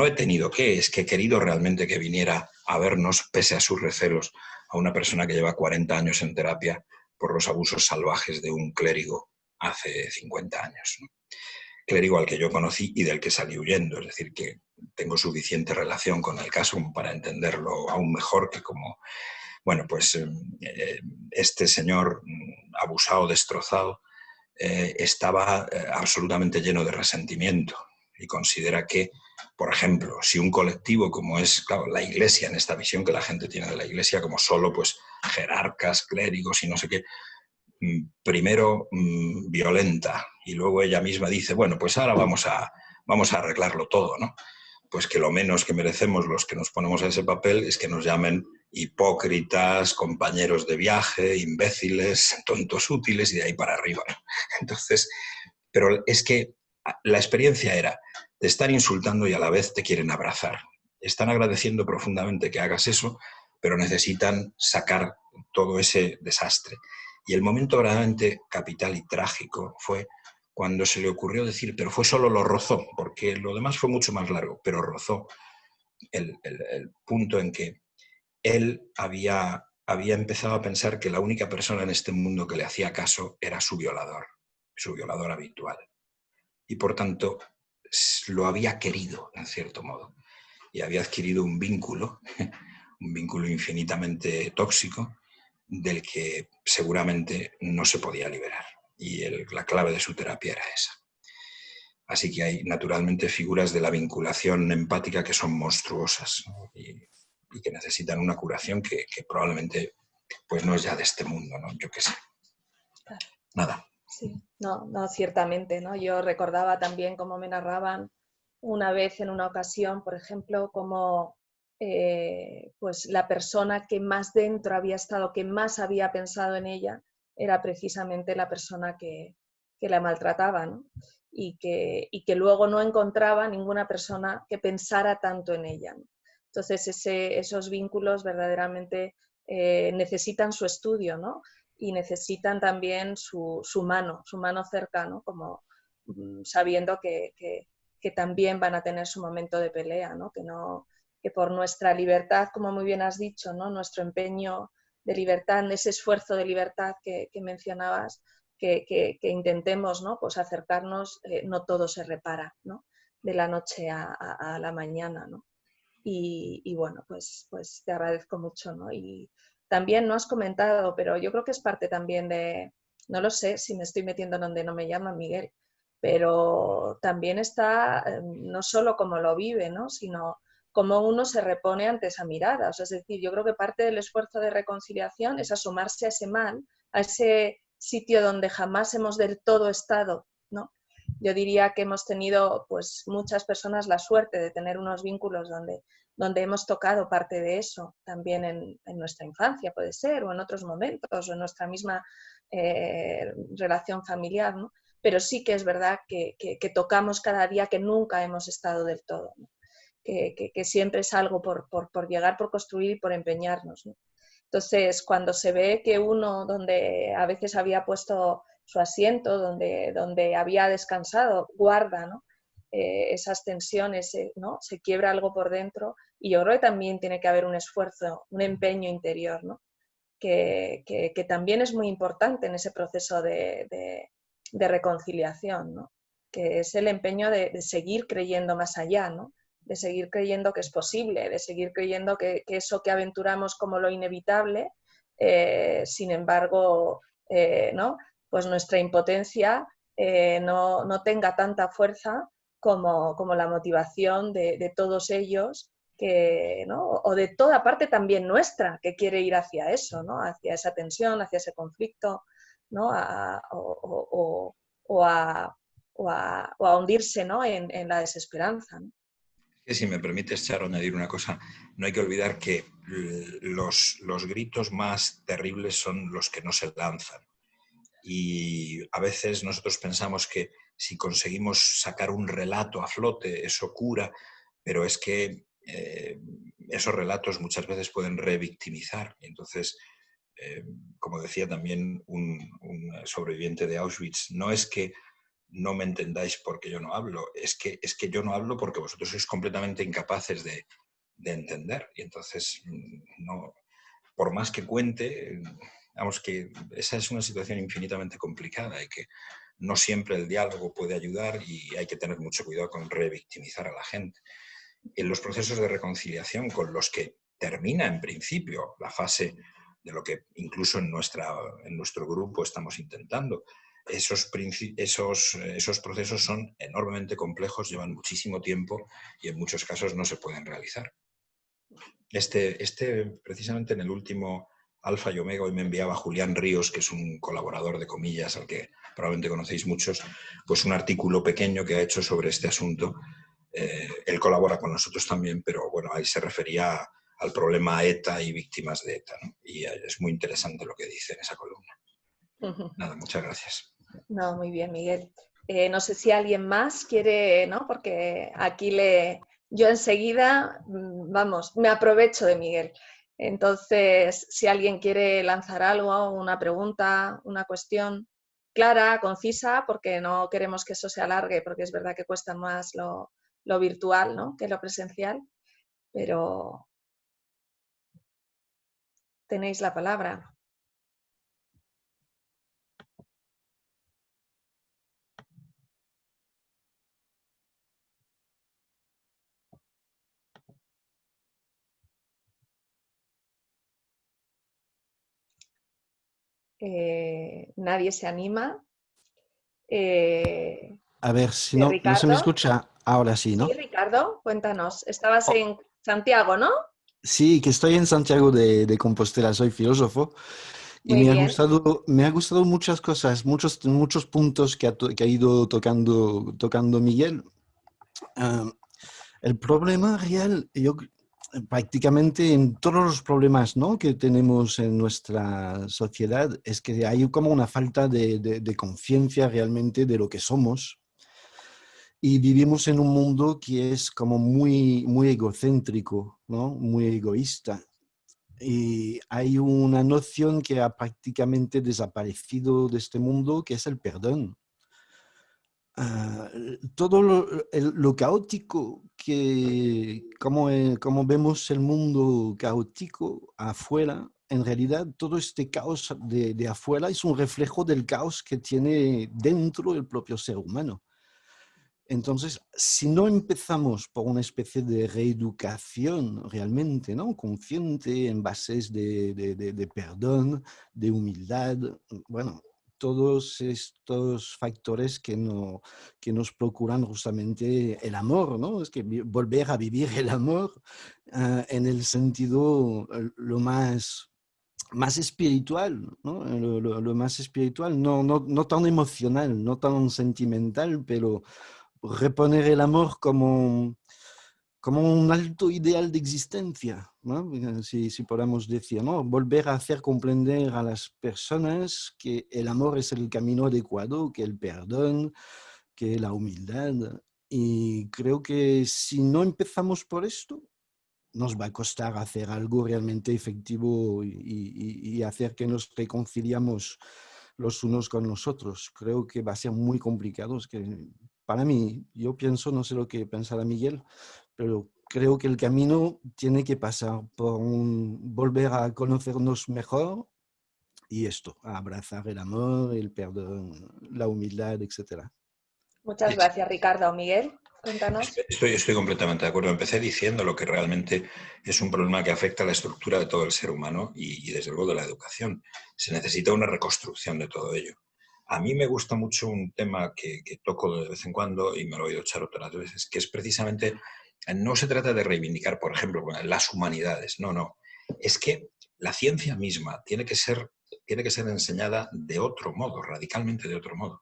es que he querido realmente que viniera a vernos, pese a sus recelos, a una persona que lleva 40 años en terapia por los abusos salvajes de un clérigo hace 50 años, ¿no? Clérigo al que yo conocí y del que salí huyendo, es decir, que tengo suficiente relación con el caso para entenderlo aún mejor, que como, este señor abusado, destrozado, estaba absolutamente lleno de resentimiento y considera que por ejemplo, si un colectivo como es, claro, la Iglesia, en esta visión que la gente tiene de la Iglesia como solo pues jerarcas, clérigos y no sé qué, primero violenta y luego ella misma dice, bueno, pues ahora vamos a arreglarlo todo, ¿no? Pues que lo menos que merecemos los que nos ponemos a ese papel es que nos llamen hipócritas, compañeros de viaje, imbéciles, tontos útiles y de ahí para arriba, ¿no? Entonces, pero es que la experiencia era, te están insultando y a la vez te quieren abrazar. Están agradeciendo profundamente que hagas eso, pero necesitan sacar todo ese desastre. Y el momento verdaderamente capital y trágico fue cuando se le ocurrió decir, pero fue solo lo rozó, porque lo demás fue mucho más largo, pero rozó el punto en que él había empezado a pensar que la única persona en este mundo que le hacía caso era su violador habitual. Y por tanto lo había querido, en cierto modo, y había adquirido un vínculo infinitamente tóxico del que seguramente no se podía liberar. Y la clave de su terapia era esa. Así que hay naturalmente figuras de la vinculación empática que son monstruosas, ¿no? y que necesitan una curación que probablemente pues no es ya de este mundo, ¿no? Yo qué sé. Claro. Nada. Sí, no, ciertamente, ¿no? Yo recordaba también cómo me narraban una vez en una ocasión, por ejemplo, cómo pues la persona que más dentro había estado, que más había pensado en ella, era precisamente la persona que la maltrataba, ¿no? Y que luego no encontraba ninguna persona que pensara tanto en ella, ¿no? Entonces esos vínculos verdaderamente necesitan su estudio, ¿no? Y necesitan también su mano cerca, ¿no? Como sabiendo que también van a tener su momento de pelea, ¿no? Que por nuestra libertad, como muy bien has dicho, ¿no? Nuestro empeño de libertad, ese esfuerzo de libertad que mencionabas, que intentemos, ¿no? Pues acercarnos, no todo se repara, ¿no? De la noche a la mañana, ¿no? Y bueno, pues te agradezco mucho, ¿no? Y también no has comentado, pero yo creo que es parte también de, no lo sé si me estoy metiendo donde no me llama Miguel, pero también está no solo cómo lo vive, ¿no? Sino cómo uno se repone ante esa mirada. O sea, es decir, yo creo que parte del esfuerzo de reconciliación es asomarse a ese mal, a ese sitio donde jamás hemos del todo estado, ¿no? Yo diría que hemos tenido, pues, muchas personas la suerte de tener unos vínculos donde hemos tocado parte de eso, también en nuestra infancia puede ser, o en otros momentos, o en nuestra misma relación familiar, ¿no? Pero sí que es verdad que tocamos cada día que nunca hemos estado del todo, ¿no? Que siempre es algo por llegar, por construir y por empeñarnos, ¿no? Entonces, cuando se ve que uno, donde a veces había puesto su asiento, donde había descansado, guarda, ¿no? Esas tensiones, ¿no? Se quiebra algo por dentro, y yo creo que también tiene que haber un esfuerzo, un empeño interior, ¿no? Que también es muy importante en ese proceso de reconciliación, ¿no? Que es el empeño de seguir creyendo más allá, ¿no? De seguir creyendo que es posible, de seguir creyendo que eso que aventuramos como lo inevitable, sin embargo, ¿no? Pues nuestra impotencia no tenga tanta fuerza como la motivación de todos ellos, ¿no? O de toda parte también nuestra que quiere ir hacia eso, ¿no? Hacia esa tensión, hacia ese conflicto, ¿no? O a hundirse, ¿no? en la desesperanza, ¿no? Si me permites, Charo, añadir una cosa, no hay que olvidar que los gritos más terribles son los que no se lanzan. Y a veces nosotros pensamos que si conseguimos sacar un relato a flote, eso cura, pero es que esos relatos muchas veces pueden revictimizar. Y entonces, como decía también un sobreviviente de Auschwitz, no es que no me entendáis porque yo no hablo, es que yo no hablo porque vosotros sois completamente incapaces de entender. Y entonces, no, por más que cuente, vamos, que esa es una situación infinitamente complicada y que no siempre el diálogo puede ayudar y hay que tener mucho cuidado con revictimizar a la gente. En los procesos de reconciliación con los que termina en principio la fase de lo que incluso en nuestro grupo estamos intentando, esos procesos son enormemente complejos, llevan muchísimo tiempo y en muchos casos no se pueden realizar. Precisamente en el último Alfa y Omega, hoy me enviaba Julián Ríos, que es un colaborador de comillas, al que probablemente conocéis muchos, pues un artículo pequeño que ha hecho sobre este asunto. Él colabora con nosotros también, pero bueno, ahí se refería al problema ETA y víctimas de ETA, ¿no? Y es muy interesante lo que dice en esa columna. Nada, muchas gracias. No, muy bien, Miguel. No sé si alguien más quiere, ¿no? Porque aquí yo enseguida, vamos, me aprovecho de Miguel. Entonces, si alguien quiere lanzar algo, una pregunta, una cuestión clara, concisa, porque no queremos que eso se alargue, porque es verdad que cuesta más lo virtual, ¿no?, que lo presencial, pero tenéis la palabra. Nadie se anima. A ver, si no, no se me escucha, ahora sí, ¿no? Sí, Ricardo, cuéntanos. Estabas Oh, en Santiago, ¿no? sí, que estoy en Santiago de Compostela, soy filósofo y Muy bien. me ha gustado muchas cosas, muchos puntos que ha ido tocando Miguel. El problema real, prácticamente en todos los problemas, ¿no?, que tenemos en nuestra sociedad, es que hay como una falta de conciencia realmente de lo que somos. Y vivimos en un mundo que es como muy, muy egocéntrico, ¿no?, muy egoísta. Y hay una noción que ha prácticamente desaparecido de este mundo, que es el perdón. Todo lo caótico, como vemos el mundo caótico afuera, en realidad todo este caos de afuera es un reflejo del caos que tiene dentro el propio ser humano. Entonces, si no empezamos por una especie de reeducación realmente, ¿no?, consciente, en bases de perdón, de humildad, bueno, todos estos factores que nos procuran justamente el amor, ¿no? Es que volver a vivir el amor en el sentido lo más espiritual, ¿no? Lo más espiritual, no tan emocional, no tan sentimental, pero reponer el amor como un alto ideal de existencia, ¿no? Si podemos decir, ¿no? Volver a hacer comprender a las personas que el amor es el camino adecuado, que el perdón, que la humildad. Y creo que si no empezamos por esto, nos va a costar hacer algo realmente efectivo y hacer que nos reconciliamos los unos con los otros. Creo que va a ser muy complicado. Es que para mí, yo pienso, no sé lo que pensará Miguel, pero creo que el camino tiene que pasar por volver a conocernos mejor y esto, a abrazar el amor, el perdón, la humildad, etc. Muchas gracias, Ricardo. Miguel, cuéntanos. Estoy completamente de acuerdo. Empecé diciendo lo que realmente es un problema que afecta a la estructura de todo el ser humano y desde luego de la educación. Se necesita una reconstrucción de todo ello. A mí me gusta mucho un tema que toco de vez en cuando y me lo he oído echar otras veces, que es precisamente, no se trata de reivindicar, por ejemplo, las humanidades. No. Es que la ciencia misma tiene que ser enseñada de otro modo, radicalmente de otro modo.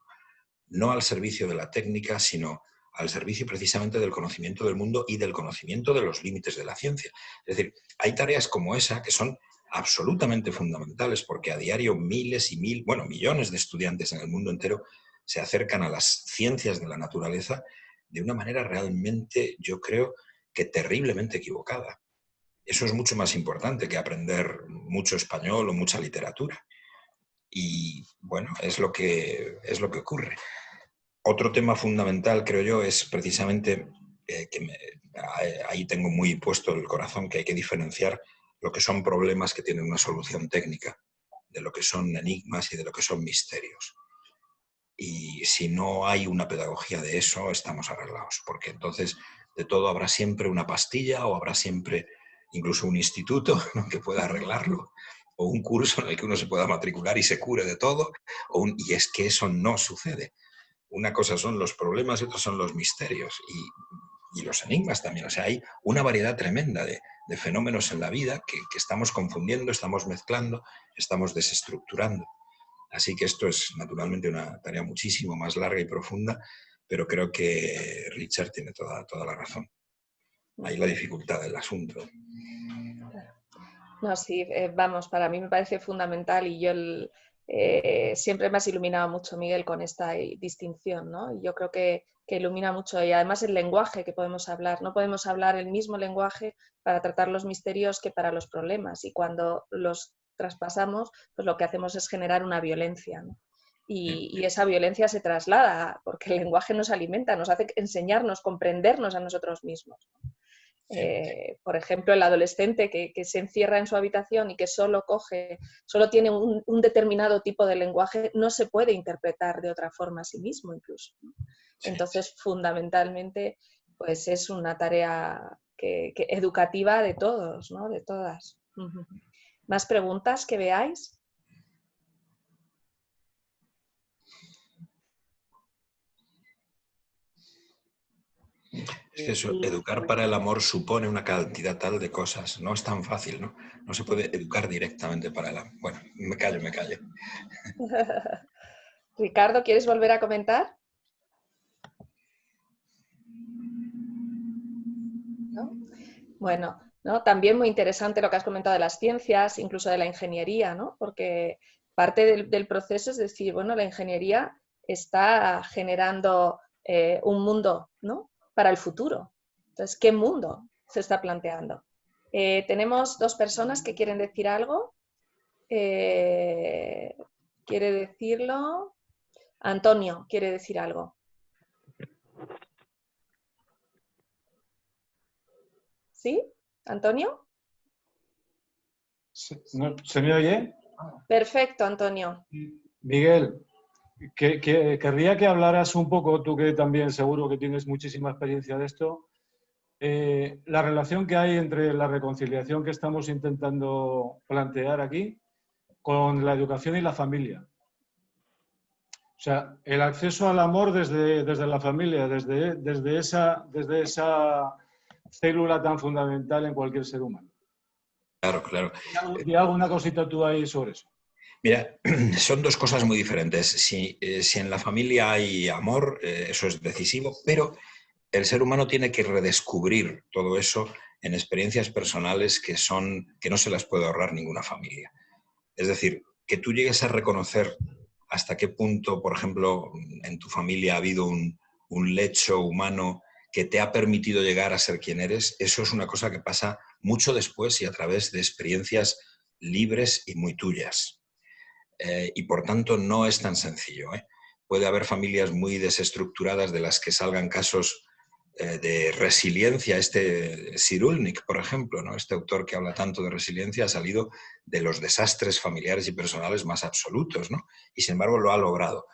No al servicio de la técnica, sino al servicio precisamente del conocimiento del mundo y del conocimiento de los límites de la ciencia. Es decir, hay tareas como esa que son absolutamente fundamentales porque a diario millones de estudiantes en el mundo entero se acercan a las ciencias de la naturaleza de una manera realmente, yo creo, que terriblemente equivocada. Eso es mucho más importante que aprender mucho español o mucha literatura. Y bueno, es lo que ocurre. Otro tema fundamental, creo yo, es precisamente ahí tengo muy puesto el corazón, que hay que diferenciar lo que son problemas que tienen una solución técnica de lo que son enigmas y de lo que son misterios. Y si no hay una pedagogía de eso, estamos arreglados, porque entonces de todo habrá siempre una pastilla o habrá siempre incluso un instituto, ¿no?, que pueda arreglarlo. o un curso en el que uno se pueda matricular y se cure de todo, y es que eso no sucede. Una cosa son los problemas y otra son los misterios y los enigmas también. O sea, hay una variedad tremenda de fenómenos en la vida que estamos confundiendo, estamos mezclando, estamos desestructurando. Así que esto es naturalmente una tarea muchísimo más larga y profunda, pero creo que Richard tiene toda la razón. Ahí la dificultad del asunto. No, sí, vamos, para mí me parece fundamental y yo siempre me has iluminado mucho, Miguel, con esta distinción, ¿no? Y yo creo que ilumina mucho y además el lenguaje que podemos hablar. No podemos hablar el mismo lenguaje para tratar los misterios que para los problemas y cuando los traspasamos, pues lo que hacemos es generar una violencia, ¿no? Y esa violencia se traslada porque el lenguaje nos alimenta, nos hace enseñarnos, comprendernos a nosotros mismos, ¿no? Por ejemplo, el adolescente que se encierra en su habitación y que solo tiene un determinado tipo de lenguaje, no se puede interpretar de otra forma a sí mismo incluso, ¿no? Entonces, fundamentalmente, pues es una tarea educativa de todos, ¿no? De todas. ¿Más preguntas que veáis? Es que eso, educar para el amor supone una cantidad tal de cosas. No es tan fácil, ¿no? No se puede educar directamente para el amor. Bueno, me callo. Ricardo, ¿quieres volver a comentar? ¿No? Bueno, ¿no? También muy interesante lo que has comentado de las ciencias, incluso de la ingeniería, ¿no? Porque parte del proceso es decir, bueno, la ingeniería está generando un mundo, ¿no? Para el futuro. Entonces, ¿qué mundo se está planteando? Tenemos dos personas que quieren decir algo. ¿Quiere decirlo? Antonio quiere decir algo. ¿Sí? ¿Antonio? ¿Se me oye? Perfecto, Antonio. Miguel, querría que hablaras un poco, tú que también seguro que tienes muchísima experiencia de esto, la relación que hay entre la reconciliación que estamos intentando plantear aquí con la educación y la familia. O sea, el acceso al amor desde la familia, desde esa célula tan fundamental en cualquier ser humano. Claro. Y hago una cosita tú ahí sobre eso. Mira, son dos cosas muy diferentes. Si en la familia hay amor, eso es decisivo, pero el ser humano tiene que redescubrir todo eso en experiencias personales que no se las puede ahorrar ninguna familia. Es decir, que tú llegues a reconocer hasta qué punto, por ejemplo, en tu familia ha habido un lecho humano que te ha permitido llegar a ser quien eres, eso es una cosa que pasa mucho después y a través de experiencias libres y muy tuyas. Y por tanto no es tan sencillo, ¿eh? Puede haber familias muy desestructuradas de las que salgan casos de resiliencia. Cyrulnik, por ejemplo, ¿no? Este autor que habla tanto de resiliencia ha salido de los desastres familiares y personales más absolutos, ¿no? Y sin embargo lo ha logrado.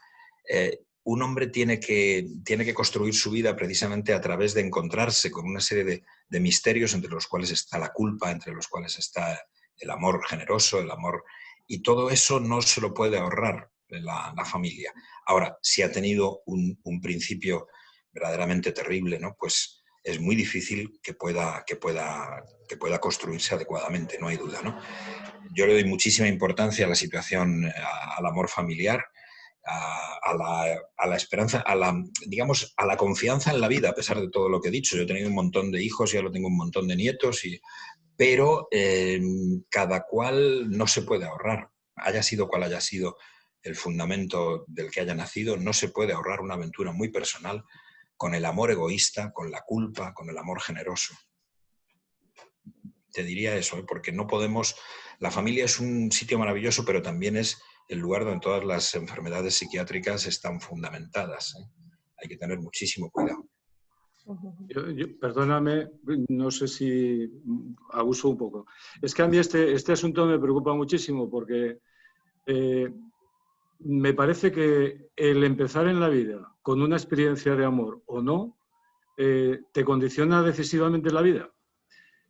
Un hombre tiene que construir su vida precisamente a través de encontrarse con una serie de misterios entre los cuales está la culpa, entre los cuales está el amor generoso, el amor... Y todo eso no se lo puede ahorrar la familia. Ahora, si ha tenido un principio verdaderamente terrible, ¿no? Pues es muy difícil que pueda construirse adecuadamente, no hay duda, ¿no? Yo le doy muchísima importancia a la situación, al amor familiar, a la esperanza, digamos, a la confianza en la vida, a pesar de todo lo que he dicho. Yo he tenido un montón de hijos, ya lo tengo un montón de nietos, pero cada cual no se puede ahorrar. Haya sido cual haya sido el fundamento del que haya nacido, no se puede ahorrar una aventura muy personal con el amor egoísta, con la culpa, con el amor generoso. Te diría eso, porque no podemos... La familia es un sitio maravilloso, pero también es el lugar donde todas las enfermedades psiquiátricas están fundamentadas, ¿eh? Hay que tener muchísimo cuidado. Perdóname, no sé si abuso un poco. Es que a mí este asunto me preocupa muchísimo porque me parece que el empezar en la vida con una experiencia de amor o no, te condiciona decisivamente la vida.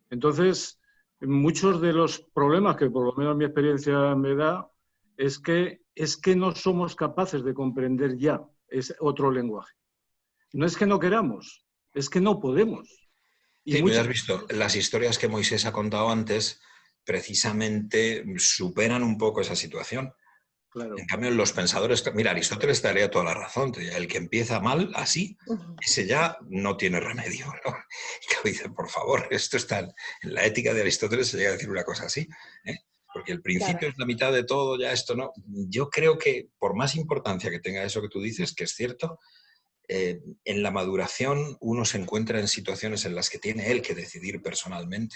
Entonces, muchos de los problemas que por lo menos mi experiencia me da es que no somos capaces de comprender ya ese otro lenguaje. No es que no queramos, es que no podemos. Y sí, ya has visto, las historias que Moisés ha contado antes precisamente superan un poco esa situación. Claro. En cambio, los pensadores... Mira, Aristóteles daría toda la razón. El que empieza mal, así, ese ya no tiene remedio, ¿no? Y dice, por favor, esto está en la ética de Aristóteles, se llega a decir una cosa así, ¿eh? Porque el principio Claro. es la mitad de todo, ya esto no... Yo creo que, por más importancia que tenga eso que tú dices, que es cierto, en la maduración uno se encuentra en situaciones en las que tiene él que decidir personalmente.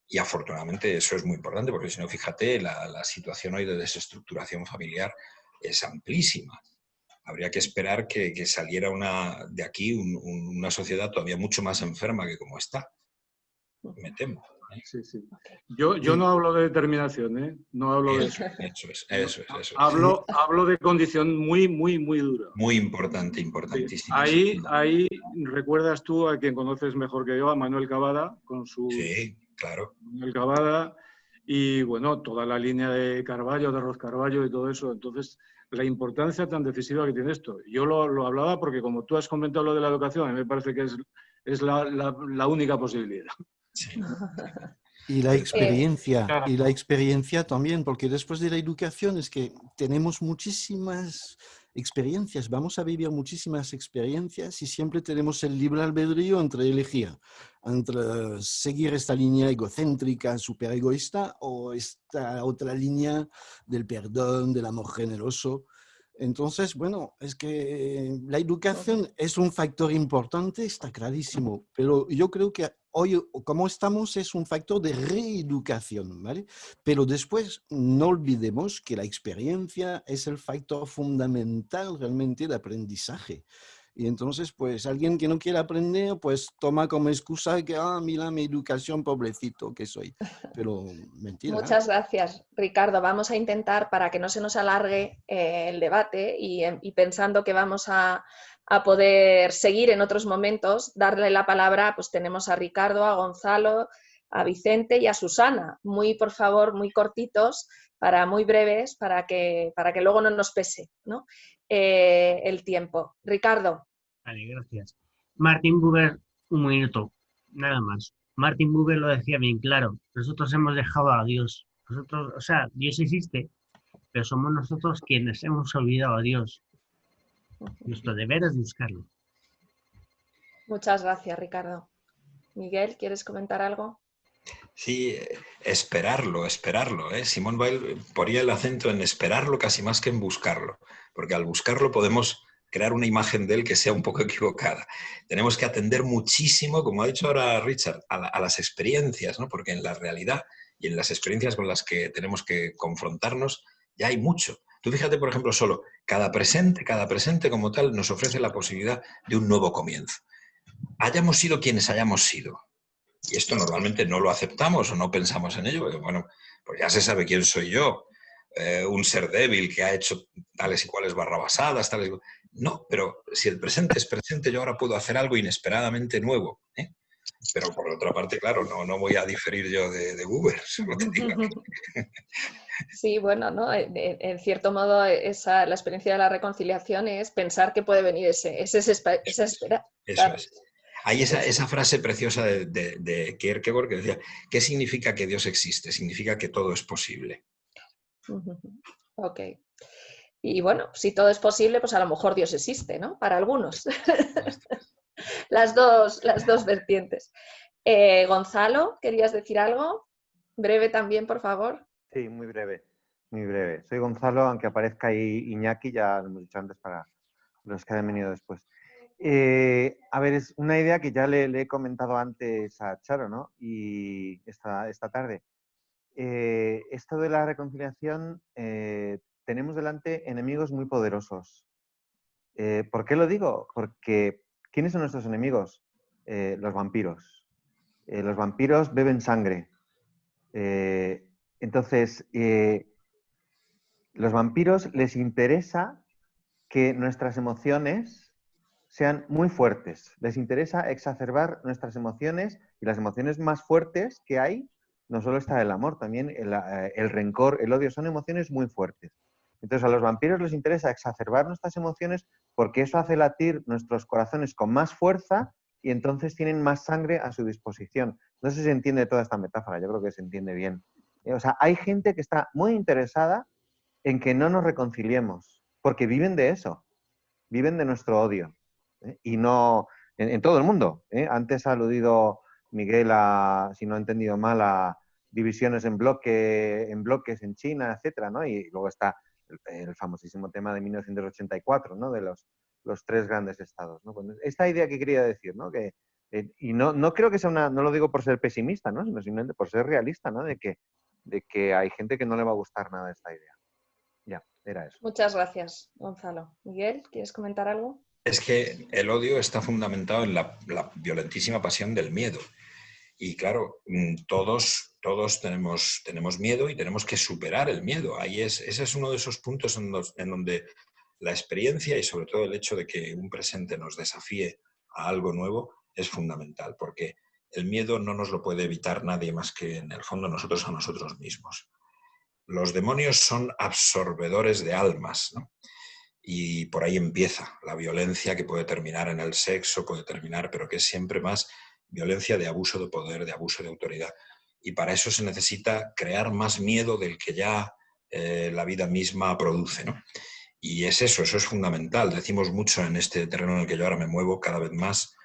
Y afortunadamente eso es muy importante, porque si no, fíjate, la situación hoy de desestructuración familiar es amplísima. Habría que esperar que saliera de aquí una sociedad todavía mucho más enferma que como está. Me temo. Sí, sí. Yo no hablo de determinación, ¿eh? No hablo de eso. Eso es. Hablo de condición muy, muy, muy dura. Muy importante, importantísima. Ahí recuerdas tú a quien conoces mejor que yo, a Manuel Cavada, con su... Sí, claro. Manuel Cavada y, bueno, toda la línea de Carballo, de Ros Carballo y todo eso. Entonces, la importancia tan decisiva que tiene esto. Yo lo hablaba porque, como tú has comentado lo de la educación, a mí me parece que es la única posibilidad. Sí. Y la experiencia también, porque después de la educación es que tenemos muchísimas experiencias, vamos a vivir muchísimas experiencias y siempre tenemos el libre albedrío entre elegir, entre seguir esta línea egocéntrica, súper egoísta, o esta otra línea del perdón, del amor generoso. Entonces, bueno, es que la educación es un factor importante, está clarísimo, pero yo creo que hoy, como estamos, es un factor de reeducación, ¿vale? Pero después no olvidemos que la experiencia es el factor fundamental realmente de aprendizaje. Y entonces, pues, alguien que no quiere aprender, pues toma como excusa que, mira mi educación, pobrecito que soy. Pero mentira. Muchas gracias, Ricardo. Vamos a intentar, para que no se nos alargue el debate y pensando que vamos a poder seguir en otros momentos, darle la palabra, pues tenemos a Ricardo, a Gonzalo, a Vicente y a Susana. Muy, por favor, muy cortitos, muy breves, para que luego no nos pese, ¿no? El tiempo. Ricardo. Vale, gracias. Martin Buber, un minuto, nada más. Martin Buber lo decía bien claro. Nosotros hemos dejado a Dios. Nosotros, o sea, Dios existe, pero somos nosotros quienes hemos olvidado a Dios. Nuestro deber es buscarlo. Muchas gracias, Ricardo. Miguel, ¿quieres comentar algo? Sí, esperarlo, ¿eh? Simone Weil ponía el acento en esperarlo casi más que en buscarlo, porque al buscarlo podemos crear una imagen de él que sea un poco equivocada. Tenemos que atender muchísimo, como ha dicho ahora Richard, a las experiencias, ¿no? Porque en la realidad y en las experiencias con las que tenemos que confrontarnos ya hay mucho. Tú fíjate, por ejemplo, solo cada presente como tal nos ofrece la posibilidad de un nuevo comienzo. Hayamos sido quienes hayamos sido. Y esto normalmente no lo aceptamos o no pensamos en ello, porque, bueno, pues ya se sabe quién soy yo, un ser débil que ha hecho tales y cuales barrabasadas, tales y cuales... No, pero si el presente es presente, yo ahora puedo hacer algo inesperadamente nuevo, ¿eh? Pero por otra parte, claro, no voy a diferir yo de Buber, solo te digo. Sí, bueno, ¿no? En cierto modo la experiencia de la reconciliación es pensar que puede venir esa espera. Eso es. Hay esa frase preciosa de Kierkegaard que decía, ¿qué significa que Dios existe? Significa que todo es posible. Ok. Y bueno, si todo es posible, pues a lo mejor Dios existe, ¿no? Para algunos. Las dos vertientes. Gonzalo, ¿querías decir algo? Breve también, por favor. Sí, muy breve, muy breve. Soy Gonzalo, aunque aparezca ahí Iñaki, ya lo hemos dicho antes para los que han venido después. A ver, es una idea que ya le he comentado antes a Charo, ¿no? Y esta tarde. Esto de la reconciliación, tenemos delante enemigos muy poderosos. ¿Por qué lo digo? Porque ¿quiénes son nuestros enemigos? Los vampiros. Los vampiros beben sangre. Entonces, los vampiros les interesa que nuestras emociones sean muy fuertes. Les interesa exacerbar nuestras emociones y las emociones más fuertes que hay no solo está el amor, también el rencor, el odio, son emociones muy fuertes. Entonces a los vampiros les interesa exacerbar nuestras emociones porque eso hace latir nuestros corazones con más fuerza y entonces tienen más sangre a su disposición. No sé si se entiende toda esta metáfora, yo creo que se entiende bien. O sea, hay gente que está muy interesada en que no nos reconciliemos, porque viven de eso, viven de nuestro odio. Y no en todo el mundo. Antes ha aludido Miguel a, si no he entendido mal, a divisiones en bloques en China, etcétera, ¿no? Y luego está el famosísimo tema de 1984, ¿no? De los tres grandes estados, ¿no? Esta idea que quería decir, ¿no? Que, y no creo que sea no lo digo por ser pesimista, ¿no? Sino simplemente por ser realista, ¿no? De que hay gente que no le va a gustar nada esta idea. Ya, era eso. Muchas gracias, Gonzalo. Miguel, ¿quieres comentar algo? Es que el odio está fundamentado en la violentísima pasión del miedo. Y claro, todos tenemos miedo y tenemos que superar el miedo. Ese es uno de esos puntos en donde la experiencia y sobre todo el hecho de que un presente nos desafíe a algo nuevo es fundamental, porque el miedo no nos lo puede evitar nadie más que en el fondo nosotros a nosotros mismos. Los demonios son absorbedores de almas, ¿no? Y por ahí empieza la violencia que puede terminar en el sexo, puede terminar, pero que es siempre más violencia de abuso de poder, de abuso de autoridad. Y para eso se necesita crear más miedo del que ya la vida misma produce, ¿no? Y es eso es fundamental. Decimos mucho en este terreno en el que yo ahora me muevo cada vez más.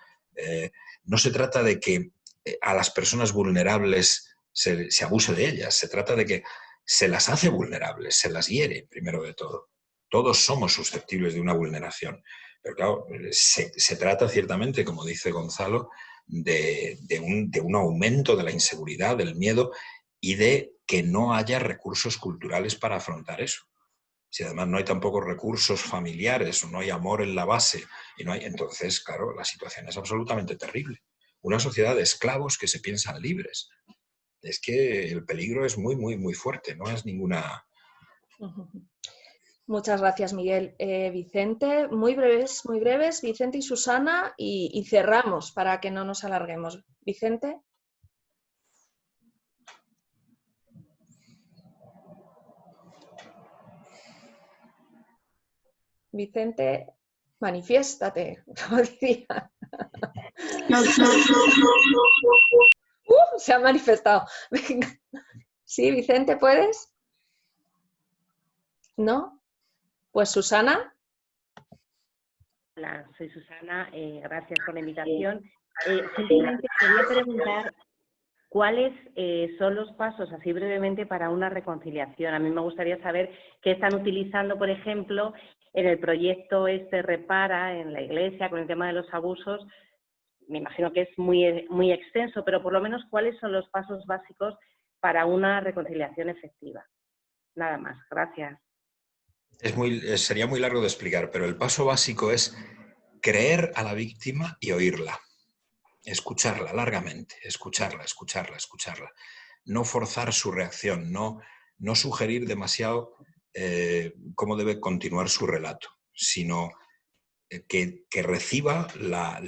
No se trata de que a las personas vulnerables se abuse de ellas, se trata de que se las hace vulnerables, se las hiere, primero de todo. Todos somos susceptibles de una vulneración. Pero claro, se trata ciertamente, como dice Gonzalo, de un aumento de la inseguridad, del miedo y de que no haya recursos culturales para afrontar eso. Si además no hay tampoco recursos familiares o no hay amor en la base, entonces, claro, la situación es absolutamente terrible. Una sociedad de esclavos que se piensan libres. Es que el peligro es muy, muy, muy fuerte, no es ninguna... Muchas gracias, Miguel. Vicente, muy breves, Vicente y Susana, y cerramos para que no nos alarguemos. Vicente. Vicente, manifiéstate, como decía. Se ha manifestado. Venga. Sí, Vicente, ¿puedes? ¿No? Pues Susana. Hola, soy Susana, gracias por la invitación. Simplemente quería preguntar cuáles son los pasos, así brevemente, para una reconciliación. A mí me gustaría saber qué están utilizando, por ejemplo, en el proyecto Repara, en la Iglesia, con el tema de los abusos. Me imagino que es muy, muy extenso, pero por lo menos cuáles son los pasos básicos para una reconciliación efectiva. Nada más, gracias. Sería muy largo de explicar, pero el paso básico es creer a la víctima y oírla. Escucharla largamente, escucharla. No forzar su reacción, no sugerir demasiado cómo debe continuar su relato, sino que reciba la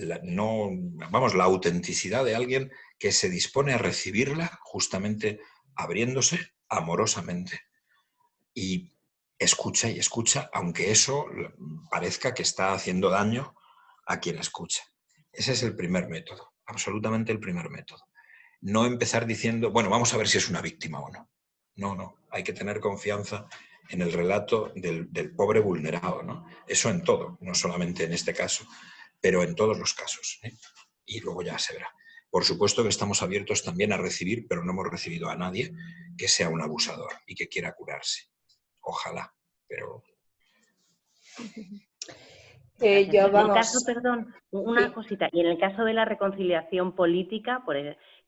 autenticidad de alguien que se dispone a recibirla justamente abriéndose amorosamente. Y escucha, aunque eso parezca que está haciendo daño a quien escucha. Ese es el primer método, absolutamente el primer método. No empezar diciendo, bueno, vamos a ver si es una víctima o no. No, hay que tener confianza en el relato del pobre vulnerado, ¿no? Eso en todo, no solamente en este caso, pero en todos los casos, ¿eh? Y luego ya se verá. Por supuesto que estamos abiertos también a recibir, pero no hemos recibido a nadie que sea un abusador y que quiera curarse. Ojalá, pero... Perdón, una cosita. Y en el caso de la reconciliación política,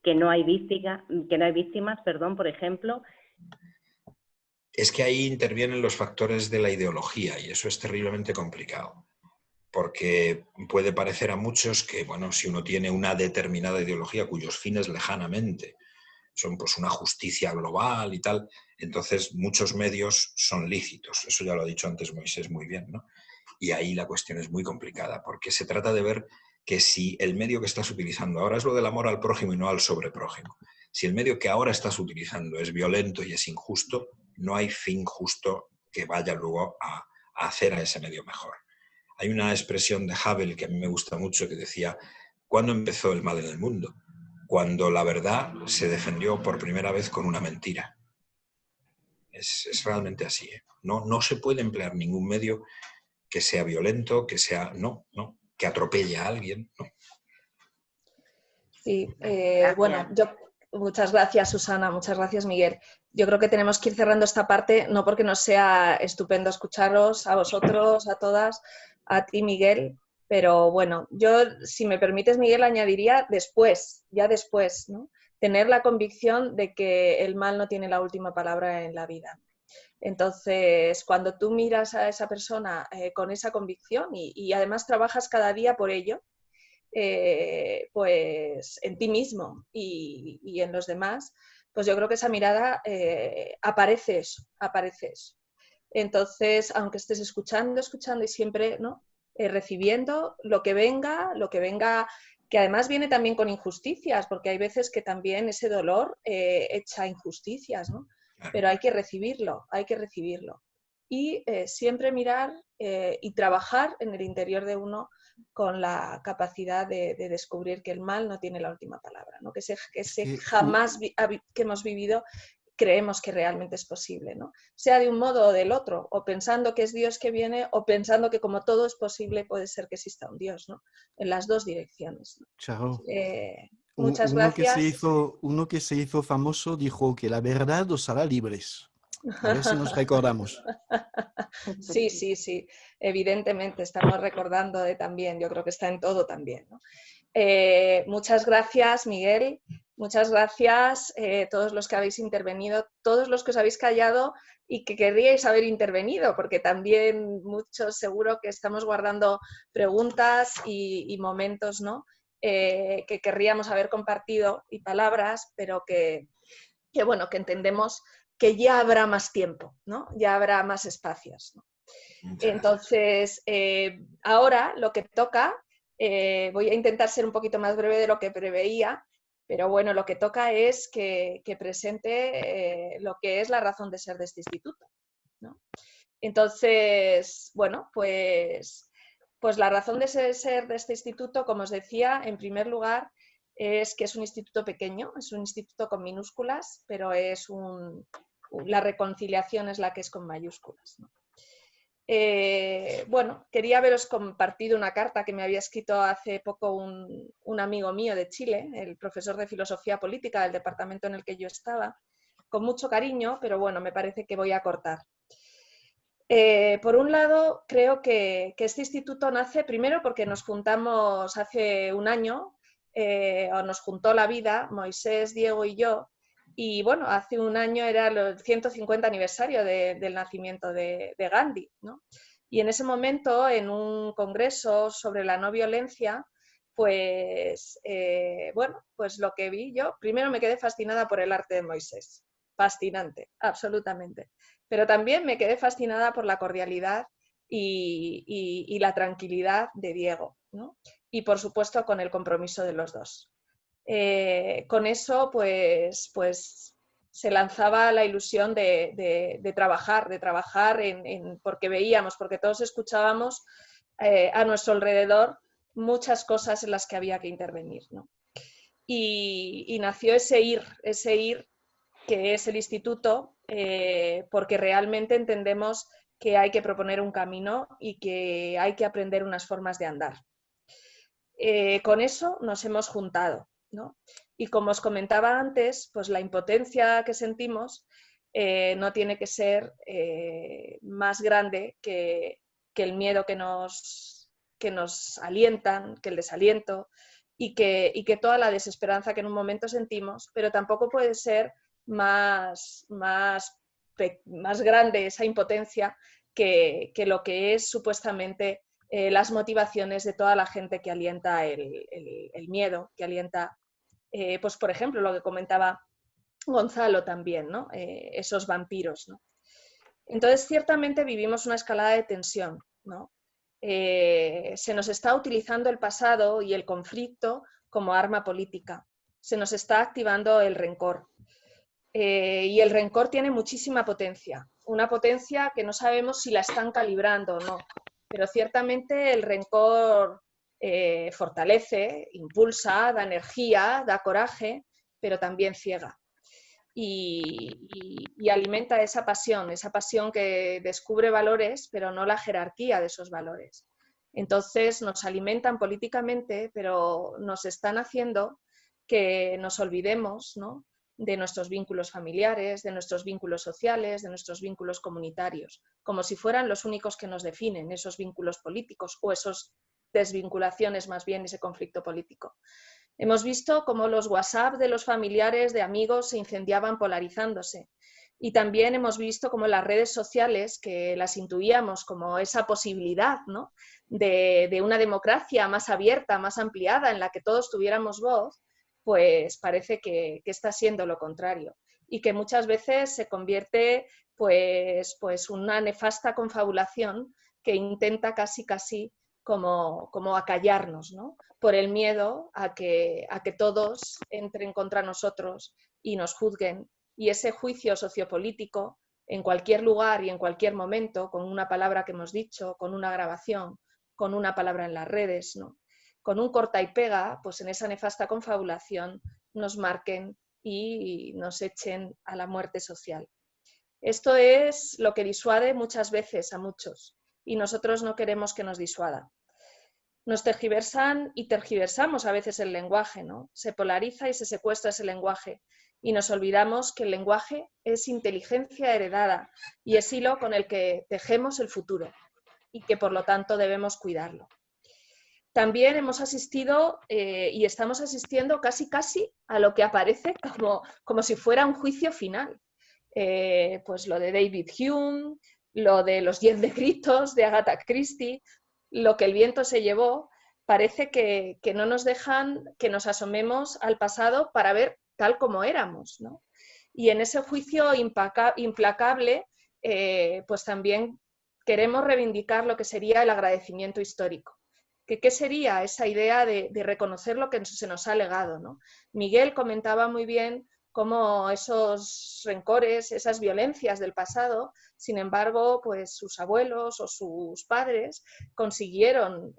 que no hay víctimas, por ejemplo... Es que ahí intervienen los factores de la ideología y eso es terriblemente complicado. Porque puede parecer a muchos que, bueno, si uno tiene una determinada ideología cuyos fines lejanamente son pues una justicia global y tal, entonces muchos medios son lícitos. Eso ya lo ha dicho antes Moisés muy bien, ¿no? Y ahí la cuestión es muy complicada, porque se trata de ver que si el medio que estás utilizando ahora es lo del amor al prójimo y no al sobreprójimo. Si el medio que ahora estás utilizando es violento y es injusto, no hay fin justo que vaya luego a hacer a ese medio mejor. Hay una expresión de Havel que a mí me gusta mucho que decía: ¿cuándo empezó el mal en el mundo? Cuando la verdad se defendió por primera vez con una mentira. Es realmente así, ¿eh? No se puede emplear ningún medio que sea violento, que sea, que atropelle a alguien, no. Sí, bueno, muchas gracias, Susana, muchas gracias, Miguel. Yo creo que tenemos que ir cerrando esta parte, no porque nos sea estupendo escucharos a vosotros, a todas, a ti, Miguel, pero bueno, yo, si me permites, Miguel, añadiría después, ya después, ¿no? Tener la convicción de que el mal no tiene la última palabra en la vida. Entonces, cuando tú miras a esa persona con esa convicción y además trabajas cada día por ello, pues en ti mismo y en los demás, pues yo creo que esa mirada aparece eso. Entonces, aunque estés escuchando y siempre, ¿no? Recibiendo lo que venga, que además viene también con injusticias, porque hay veces que también ese dolor echa injusticias, ¿no? Pero hay que recibirlo. Y siempre mirar y trabajar en el interior de uno con la capacidad de descubrir que el mal no tiene la última palabra, ¿no? Que jamás que hemos vivido creemos que realmente es posible, ¿no? Sea de un modo o del otro, o pensando que es Dios que viene, o pensando que como todo es posible puede ser que exista un Dios, ¿no? En las dos direcciones, ¿no? Chao. Muchas gracias. Uno que se hizo famoso dijo que la verdad os hará libres. A ver si nos recordamos. Sí, evidentemente estamos recordando también, yo creo que está en todo también, ¿no? Muchas gracias, Miguel, muchas gracias todos los que habéis intervenido, todos los que os habéis callado y que querríais haber intervenido, porque también muchos seguro que estamos guardando preguntas y momentos, ¿no? Que querríamos haber compartido y palabras, pero que bueno, que entendemos que ya habrá más tiempo, ¿no? Ya habrá más espacios, ¿no? Entonces, ahora lo que toca, voy a intentar ser un poquito más breve de lo que preveía, pero bueno, lo que toca es que presente lo que es la razón de ser de este instituto, ¿no? Entonces, bueno, pues la razón de ser de este instituto, como os decía, en primer lugar, es que es un instituto pequeño, es un instituto con minúsculas, pero la reconciliación es la que es con mayúsculas, ¿no? Bueno, quería haberos compartido una carta que me había escrito hace poco un amigo mío de Chile, el profesor de filosofía política del departamento en el que yo estaba, con mucho cariño, pero bueno, me parece que voy a cortar. Por un lado, creo que este instituto nace primero porque nos juntamos hace un año, o nos juntó la vida, Moisés, Diego y yo, y bueno, hace un año era el 150 aniversario del nacimiento de Gandhi, ¿no? Y en ese momento, en un congreso sobre la no violencia, pues bueno, pues lo que vi yo, primero me quedé fascinada por el arte de Moisés, fascinante, absolutamente. Pero también me quedé fascinada por la cordialidad y la tranquilidad de Diego, ¿no? Y por supuesto con el compromiso de los dos. Con eso pues se lanzaba la ilusión de trabajar porque todos escuchábamos a nuestro alrededor muchas cosas en las que había que intervenir, ¿no? Y nació ese ir que es el instituto, porque realmente entendemos que hay que proponer un camino y que hay que aprender unas formas de andar. Con eso nos hemos juntado, ¿no? Y como os comentaba antes, pues la impotencia que sentimos no tiene que ser más grande que el miedo que nos alientan, que el desaliento y que toda la desesperanza que en un momento sentimos, pero tampoco puede ser más grande esa impotencia que lo que es supuestamente las motivaciones de toda la gente que alienta el miedo, que alienta, pues por ejemplo, lo que comentaba Gonzalo también, ¿no? Esos vampiros, ¿no? Entonces, ciertamente vivimos una escalada de tensión, ¿no? Se nos está utilizando el pasado y el conflicto como arma política. se nos está activando el rencor. Y el rencor tiene muchísima potencia, una potencia que no sabemos si la están calibrando o no, pero ciertamente el rencor fortalece, impulsa, da energía, da coraje, pero también ciega. Y alimenta esa pasión que descubre valores, pero no la jerarquía de esos valores. Entonces nos alimentan políticamente, pero nos están haciendo que nos olvidemos, ¿no?, de nuestros vínculos familiares, de nuestros vínculos sociales, de nuestros vínculos comunitarios, como si fueran los únicos que nos definen, esos vínculos políticos o esas desvinculaciones más bien, ese conflicto político. Hemos visto cómo los WhatsApp de los familiares, de amigos, se incendiaban polarizándose. Y también hemos visto cómo las redes sociales, que las intuíamos como esa posibilidad, ¿no?, de una democracia más abierta, más ampliada, en la que todos tuviéramos voz, pues parece que está siendo lo contrario. Y que muchas veces se convierte pues una nefasta confabulación que intenta casi como acallarnos, ¿no?, por el miedo a que todos entren contra nosotros y nos juzguen. Y ese juicio sociopolítico, en cualquier lugar y en cualquier momento, con una palabra que hemos dicho, con una grabación, con una palabra en las redes, ¿no?, con un corta y pega, pues en esa nefasta confabulación nos marquen y nos echen a la muerte social. Esto es lo que disuade muchas veces a muchos y nosotros no queremos que nos disuada. Nos tergiversan y tergiversamos a veces el lenguaje, ¿no? Se polariza y se secuestra ese lenguaje y nos olvidamos que el lenguaje es inteligencia heredada y es hilo con el que tejemos el futuro y que por lo tanto debemos cuidarlo. También hemos asistido y estamos asistiendo casi a lo que aparece como si fuera un juicio final. Pues lo de David Hume, lo de los 10 decretos de Agatha Christie, lo que el viento se llevó, parece que no nos dejan que nos asomemos al pasado para ver tal como éramos, ¿no? Y en ese juicio implacable, pues también queremos reivindicar lo que sería el agradecimiento histórico. ¿Qué sería esa idea de reconocer lo que se nos ha legado, ¿no? Miguel comentaba muy bien cómo esos rencores, esas violencias del pasado, sin embargo, pues sus abuelos o sus padres consiguieron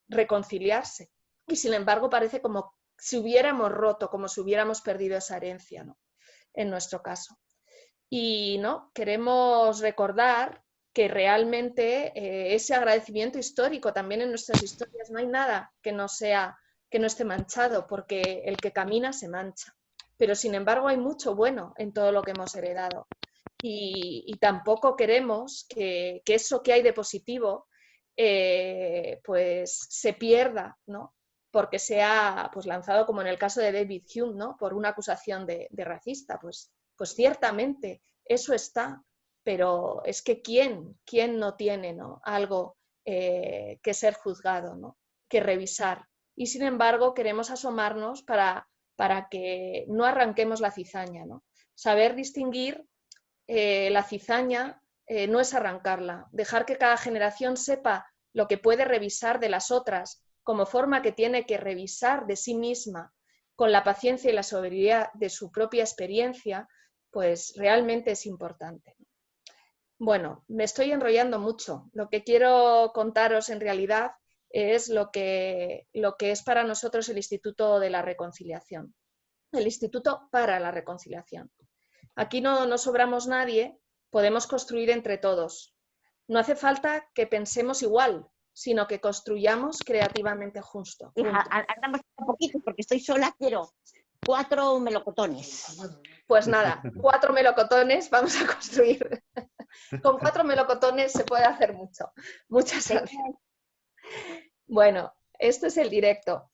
reconciliarse. Y sin embargo parece como si hubiéramos roto, como si hubiéramos perdido esa herencia, ¿no?, en nuestro caso. Y no, queremos recordar que realmente ese agradecimiento histórico también en nuestras historias, no hay nada que no esté manchado, porque el que camina se mancha. Pero sin embargo hay mucho bueno en todo lo que hemos heredado. Y tampoco queremos que eso que hay de positivo pues se pierda, ¿no?, porque sea pues lanzado, como en el caso de David Hume, ¿no?, por una acusación de racista. Pues ciertamente eso está, pero es que ¿quién no tiene, ¿no?, algo que ser juzgado, ¿no?, que revisar? Y sin embargo queremos asomarnos para que no arranquemos la cizaña, ¿no? Saber distinguir la cizaña no es arrancarla, dejar que cada generación sepa lo que puede revisar de las otras, como forma que tiene que revisar de sí misma, con la paciencia y la sobriedad de su propia experiencia, pues realmente es importante. Bueno, me estoy enrollando mucho. Lo que quiero contaros en realidad es lo que es para nosotros el Instituto de la Reconciliación, el Instituto para la Reconciliación. Aquí no sobramos nadie, podemos construir entre todos. No hace falta que pensemos igual, sino que construyamos creativamente juntos. Andamos un poquito porque estoy sola, quiero 4 melocotones. Pues nada, 4 melocotones vamos a construir. Con 4 melocotones se puede hacer mucho. Muchas gracias. Bueno, esto es el directo.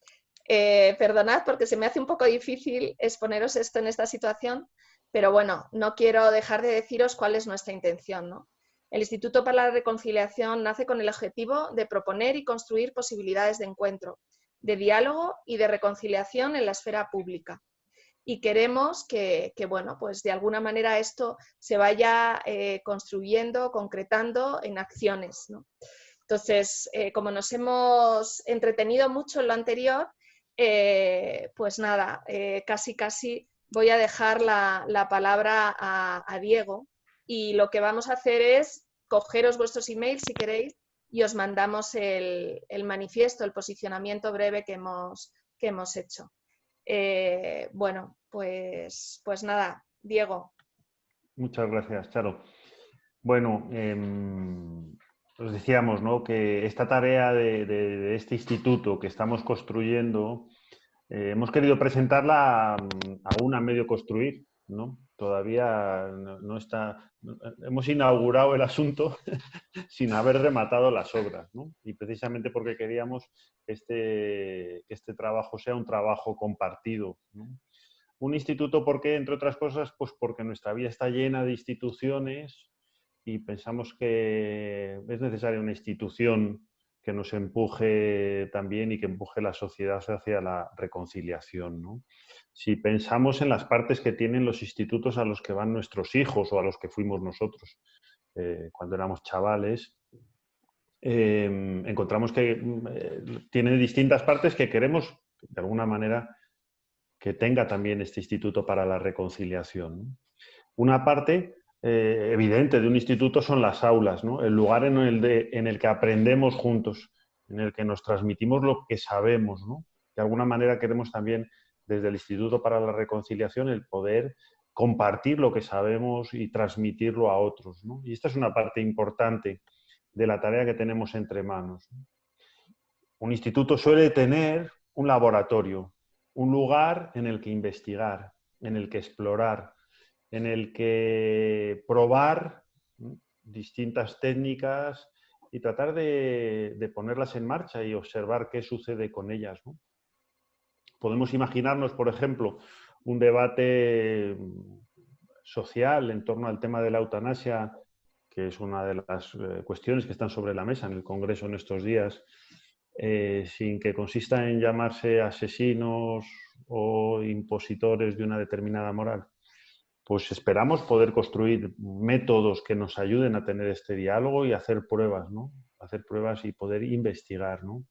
Perdonad porque se me hace un poco difícil exponeros esto en esta situación, pero bueno, no quiero dejar de deciros cuál es nuestra intención, ¿no? El Instituto para la Reconciliación nace con el objetivo de proponer y construir posibilidades de encuentro, de diálogo y de reconciliación en la esfera pública. Y queremos que bueno, pues de alguna manera esto se vaya construyendo, concretando en acciones, ¿no? Entonces, como nos hemos entretenido mucho en lo anterior, pues nada, casi voy a dejar la palabra a Diego, y lo que vamos a hacer es cogeros vuestros emails si queréis y os mandamos el manifiesto, el posicionamiento breve que hemos hecho. Bueno, pues nada, Diego. Muchas gracias, Charo. Bueno, os decíamos, ¿no?, que esta tarea de este instituto que estamos construyendo, hemos querido presentarla aún a medio construir, ¿no? Todavía no está... Hemos inaugurado el asunto sin haber rematado las obras, ¿no? Y precisamente porque queríamos que este trabajo sea un trabajo compartido, ¿no? Un instituto, ¿por qué? Entre otras cosas, pues porque nuestra vida está llena de instituciones y pensamos que es necesaria una institución que nos empuje también y que empuje la sociedad hacia la reconciliación, ¿no? Si pensamos en las partes que tienen los institutos a los que van nuestros hijos o a los que fuimos nosotros cuando éramos chavales, encontramos que tiene distintas partes que queremos, de alguna manera, que tenga también este Instituto para la Reconciliación, ¿no? Una parte evidente de un instituto son las aulas, ¿no? El lugar en el que aprendemos juntos, en el que nos transmitimos lo que sabemos, ¿no? De alguna manera queremos también, desde el Instituto para la Reconciliación, el poder compartir lo que sabemos y transmitirlo a otros, ¿no? Y esta es una parte importante de la tarea que tenemos entre manos, ¿no? Un instituto suele tener un laboratorio, un lugar en el que investigar, en el que explorar, en el que probar distintas técnicas y tratar de ponerlas en marcha y observar qué sucede con ellas, ¿no? Podemos imaginarnos, por ejemplo, un debate social en torno al tema de la eutanasia, que es una de las cuestiones que están sobre la mesa en el Congreso en estos días, sin que consista en llamarse asesinos o impositores de una determinada moral. Pues esperamos poder construir métodos que nos ayuden a tener este diálogo y hacer pruebas, ¿no? Hacer pruebas y poder investigar, ¿no?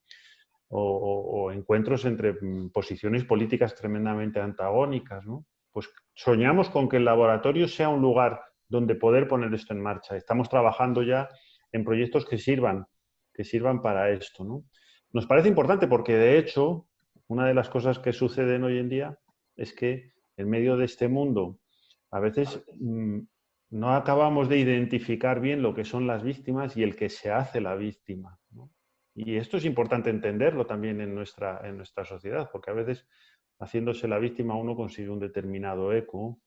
O encuentros entre posiciones políticas tremendamente antagónicas, ¿no? Pues soñamos con que el laboratorio sea un lugar donde poder poner esto en marcha. Estamos trabajando ya en proyectos que sirvan para esto, ¿no? Nos parece importante porque, de hecho, una de las cosas que suceden hoy en día es que en medio de este mundo a veces no acabamos de identificar bien lo que son las víctimas y el que se hace la víctima, ¿no? Y esto es importante entenderlo también en nuestra sociedad, porque a veces haciéndose la víctima uno consigue un determinado eco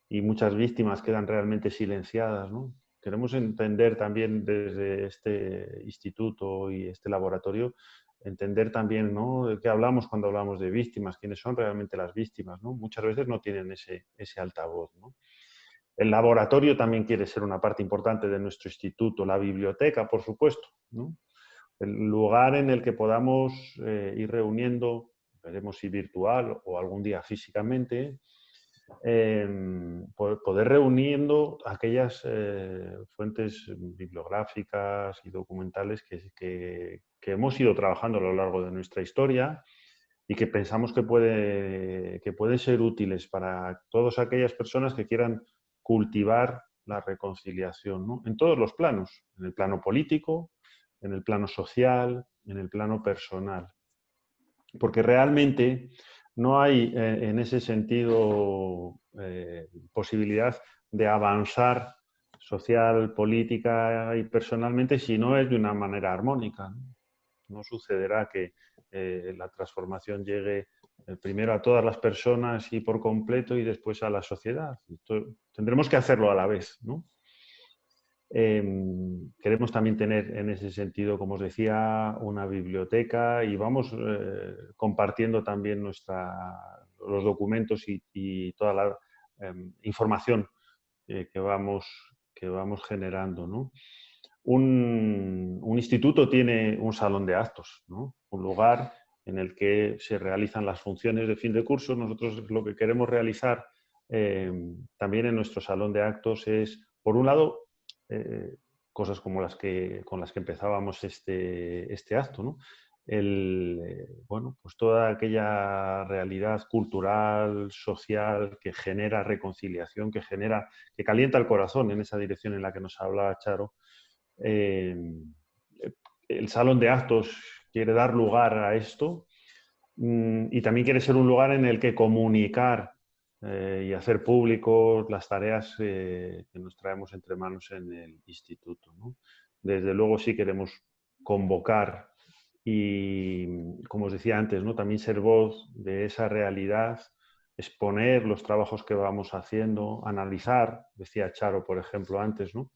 y muchas víctimas quedan realmente silenciadas, ¿no? Queremos entender también desde este instituto y este laboratorio, entender también, ¿no?, de qué hablamos cuando hablamos de víctimas, quiénes son realmente las víctimas, ¿no? Muchas veces no tienen ese altavoz, ¿no? El laboratorio también quiere ser una parte importante de nuestro instituto, la biblioteca, por supuesto, ¿no? El lugar en el que podamos ir reuniendo, veremos si virtual o algún día físicamente, poder reuniendo aquellas fuentes bibliográficas y documentales que hemos ido trabajando a lo largo de nuestra historia y que pensamos que pueden ser útiles para todas aquellas personas que quieran cultivar la reconciliación, ¿no? En todos los planos, en el plano político, en el plano social, en el plano personal. Porque realmente no hay en ese sentido posibilidad de avanzar social, política y personalmente si no es de una manera armónica, ¿no? No sucederá que la transformación llegue primero a todas las personas y por completo y después a la sociedad. Tendremos que hacerlo a la vez, ¿no? Queremos también tener en ese sentido, como os decía, una biblioteca y vamos compartiendo también los documentos y toda la información que vamos generando, ¿no? Un instituto tiene un salón de actos, ¿no? Un lugar en el que se realizan las funciones de fin de curso. Nosotros lo que queremos realizar también en nuestro salón de actos es, por un lado, cosas como con las que empezábamos este acto, ¿no? bueno, pues toda aquella realidad cultural, social, que genera reconciliación, que calienta el corazón en esa dirección en la que nos hablaba Charo. El salón de actos quiere dar lugar a esto y también quiere ser un lugar en el que comunicar y hacer públicos las tareas que nos traemos entre manos en el instituto, ¿no? Desde luego sí queremos convocar y, como os decía antes, ¿no? También ser voz de esa realidad, exponer los trabajos que vamos haciendo, analizar, decía Charo, por ejemplo, antes, ¿no?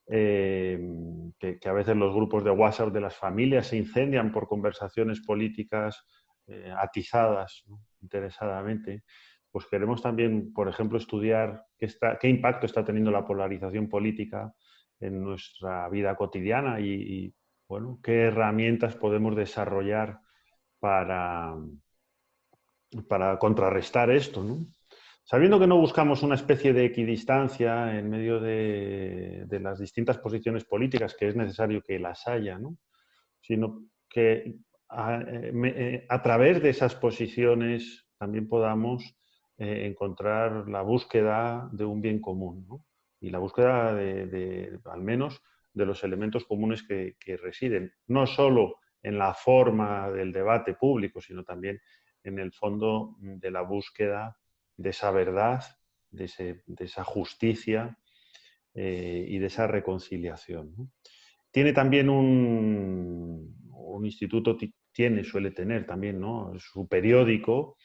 Que a veces los grupos de WhatsApp de las familias se incendian por conversaciones políticas atizadas, ¿no? Interesadamente. Pues queremos también, por ejemplo, estudiar qué impacto está teniendo la polarización política en nuestra vida cotidiana y bueno, qué herramientas podemos desarrollar para contrarrestar esto, ¿no? Sabiendo que no buscamos una especie de equidistancia en medio de las distintas posiciones políticas, que es necesario que las haya, ¿no? Sino que a través de esas posiciones también podamos encontrar la búsqueda de un bien común, ¿no? Y la búsqueda al menos, de los elementos comunes que residen, no solo en la forma del debate público, sino también en el fondo de la búsqueda de esa verdad, de esa justicia y de esa reconciliación, ¿no? Tiene también un instituto, suele tener también, ¿no? Su periódico,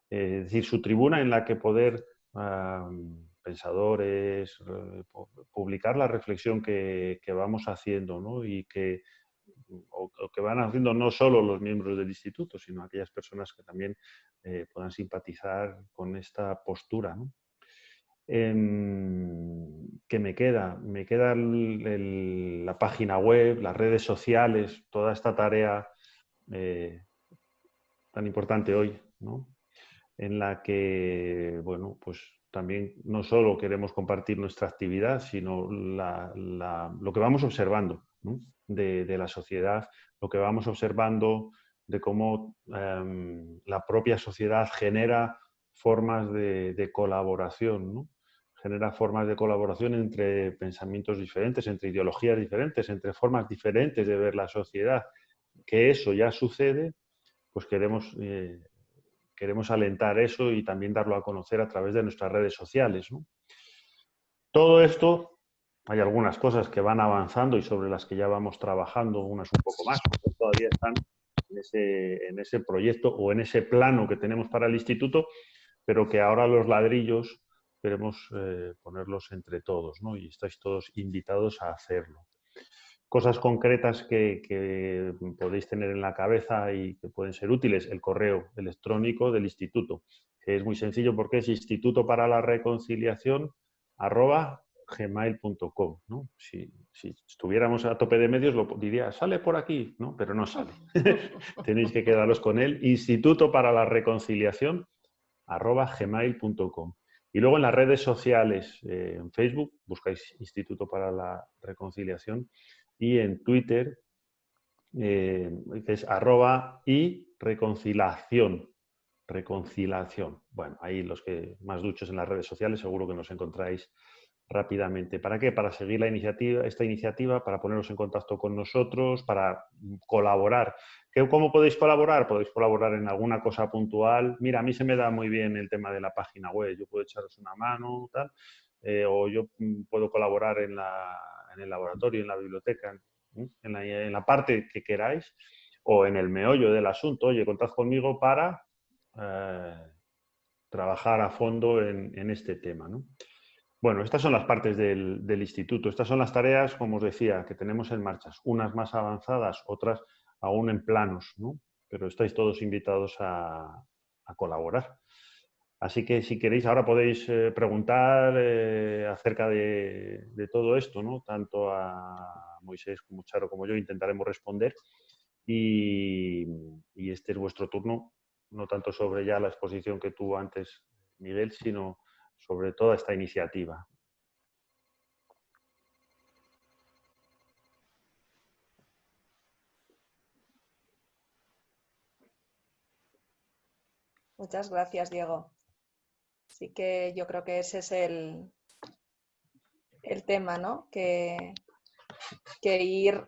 es decir, su tribuna en la que poder pensadores publicar la reflexión que vamos haciendo, ¿no? Y que van haciendo no solo los miembros del instituto, sino aquellas personas que también puedan simpatizar con esta postura, ¿no? ¿Qué me queda? Me queda la página web, las redes sociales, toda esta tarea tan importante hoy, ¿no? En la que, bueno, pues también no solo queremos compartir nuestra actividad, sino lo que vamos observando, ¿no? de la sociedad, lo que vamos observando de cómo la propia sociedad genera formas de colaboración, ¿no? Genera formas de colaboración entre pensamientos diferentes, entre ideologías diferentes, entre formas diferentes de ver la sociedad. Que eso ya sucede, pues queremos alentar eso y también darlo a conocer a través de nuestras redes sociales, ¿no? Todo esto, hay algunas cosas que van avanzando y sobre las que ya vamos trabajando, unas un poco más, porque todavía están en ese proyecto o en ese plano que tenemos para el instituto, pero que ahora los ladrillos queremos ponerlos entre todos, ¿no? Y estáis todos invitados a hacerlo. Cosas concretas que podéis tener en la cabeza y que pueden ser útiles, el correo electrónico del instituto, que es muy sencillo porque es institutoparalareconciliación@gmail.com, ¿no? Si estuviéramos a tope de medios lo diría, sale por aquí, ¿no? Pero no sale. Tenéis que quedaros con él, institutoparalareconciliación@gmail.com. Y luego en las redes sociales, en Facebook, buscáis Instituto para la Reconciliación, y en Twitter, que es @y_reconciliación. Reconciliación. Bueno, ahí los que más duchos en las redes sociales seguro que nos encontráis rápidamente. ¿Para qué? Para seguir esta iniciativa, para poneros en contacto con nosotros, para colaborar. ¿Cómo podéis colaborar? Podéis colaborar en alguna cosa puntual. Mira, a mí se me da muy bien el tema de la página web. Yo puedo echaros una mano, tal. O yo puedo colaborar en el laboratorio, en la biblioteca, en la parte que queráis, o en el meollo del asunto. Oye, contad conmigo para trabajar a fondo en este tema, ¿no? Bueno, estas son las partes del instituto. Estas son las tareas, como os decía, que tenemos en marcha. Unas más avanzadas, otras aún en planos, ¿no? Pero estáis todos invitados a colaborar. Así que si queréis, ahora podéis preguntar acerca de todo esto, ¿no? Tanto a Moisés como Charo como yo intentaremos responder. Y este es vuestro turno, no tanto sobre ya la exposición que tuvo antes Miguel, sino sobre toda esta iniciativa. Muchas gracias, Diego. Sí que yo creo que ese es el tema, ¿no? Que ir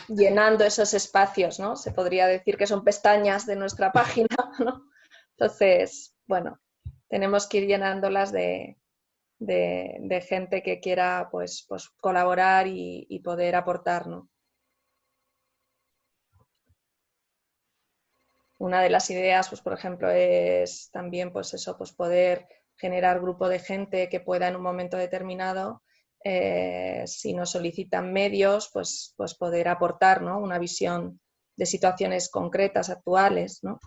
llenando esos espacios, ¿no? Se podría decir que son pestañas de nuestra página, ¿no? Entonces, bueno, tenemos que ir llenándolas de gente que quiera pues colaborar y poder aportar, ¿no? Una de las ideas, pues, por ejemplo, es también pues eso, pues poder generar grupo de gente que pueda en un momento determinado, si nos solicitan medios, pues poder aportar, ¿no? Una visión de situaciones concretas, actuales, ¿no?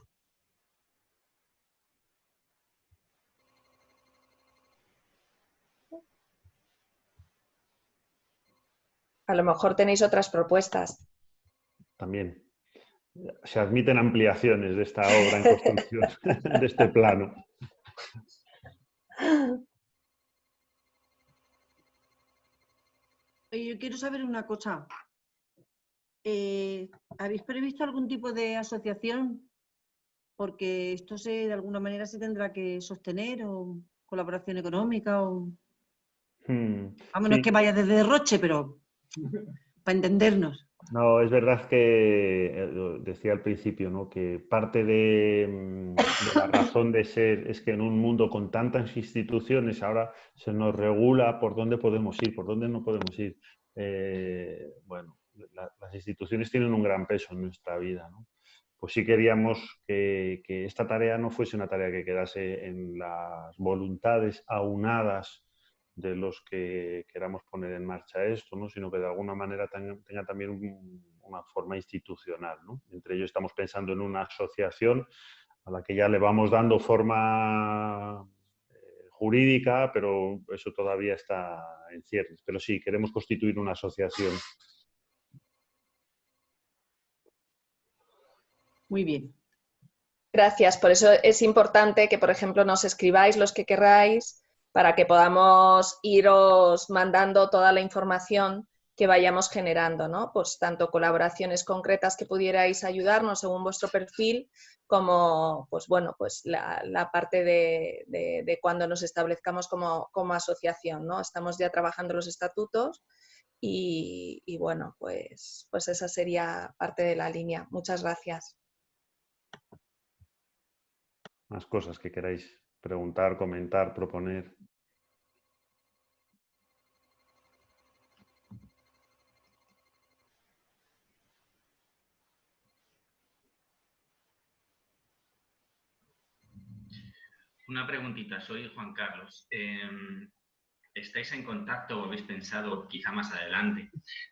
A lo mejor tenéis otras propuestas. También. Se admiten ampliaciones de esta obra en construcción, de este plano. Yo quiero saber una cosa. ¿Habéis previsto algún tipo de asociación? Porque esto de alguna manera se tendrá que sostener, o colaboración económica, o... A menos sí. que vaya desde derroche, pero para entendernos. No, es verdad que decía al principio, ¿no? Que parte de la razón de ser es que en un mundo con tantas instituciones ahora se nos regula por dónde podemos ir, por dónde no podemos ir. Bueno, las instituciones tienen un gran peso en nuestra vida, ¿no? Pues sí queríamos que esta tarea no fuese una tarea que quedase en las voluntades aunadas de los que queramos poner en marcha esto, ¿no? Sino que de alguna manera tenga también una forma institucional, ¿no? Entre ellos estamos pensando en una asociación a la que ya le vamos dando forma jurídica, pero eso todavía está en ciernes. Pero sí, queremos constituir una asociación. Muy bien. Gracias. Por eso es importante que, por ejemplo, nos escribáis los que queráis, para que podamos iros mandando toda la información que vayamos generando, ¿no? Pues tanto colaboraciones concretas que pudierais ayudarnos según vuestro perfil, como pues bueno, pues la parte de cuando nos establezcamos como asociación, ¿no? Estamos ya trabajando los estatutos y bueno, pues esa sería parte de la línea. Muchas gracias. Más cosas que queráis preguntar, comentar, proponer. Una preguntita, soy Juan Carlos. ¿Estáis en contacto o habéis pensado, quizá más adelante,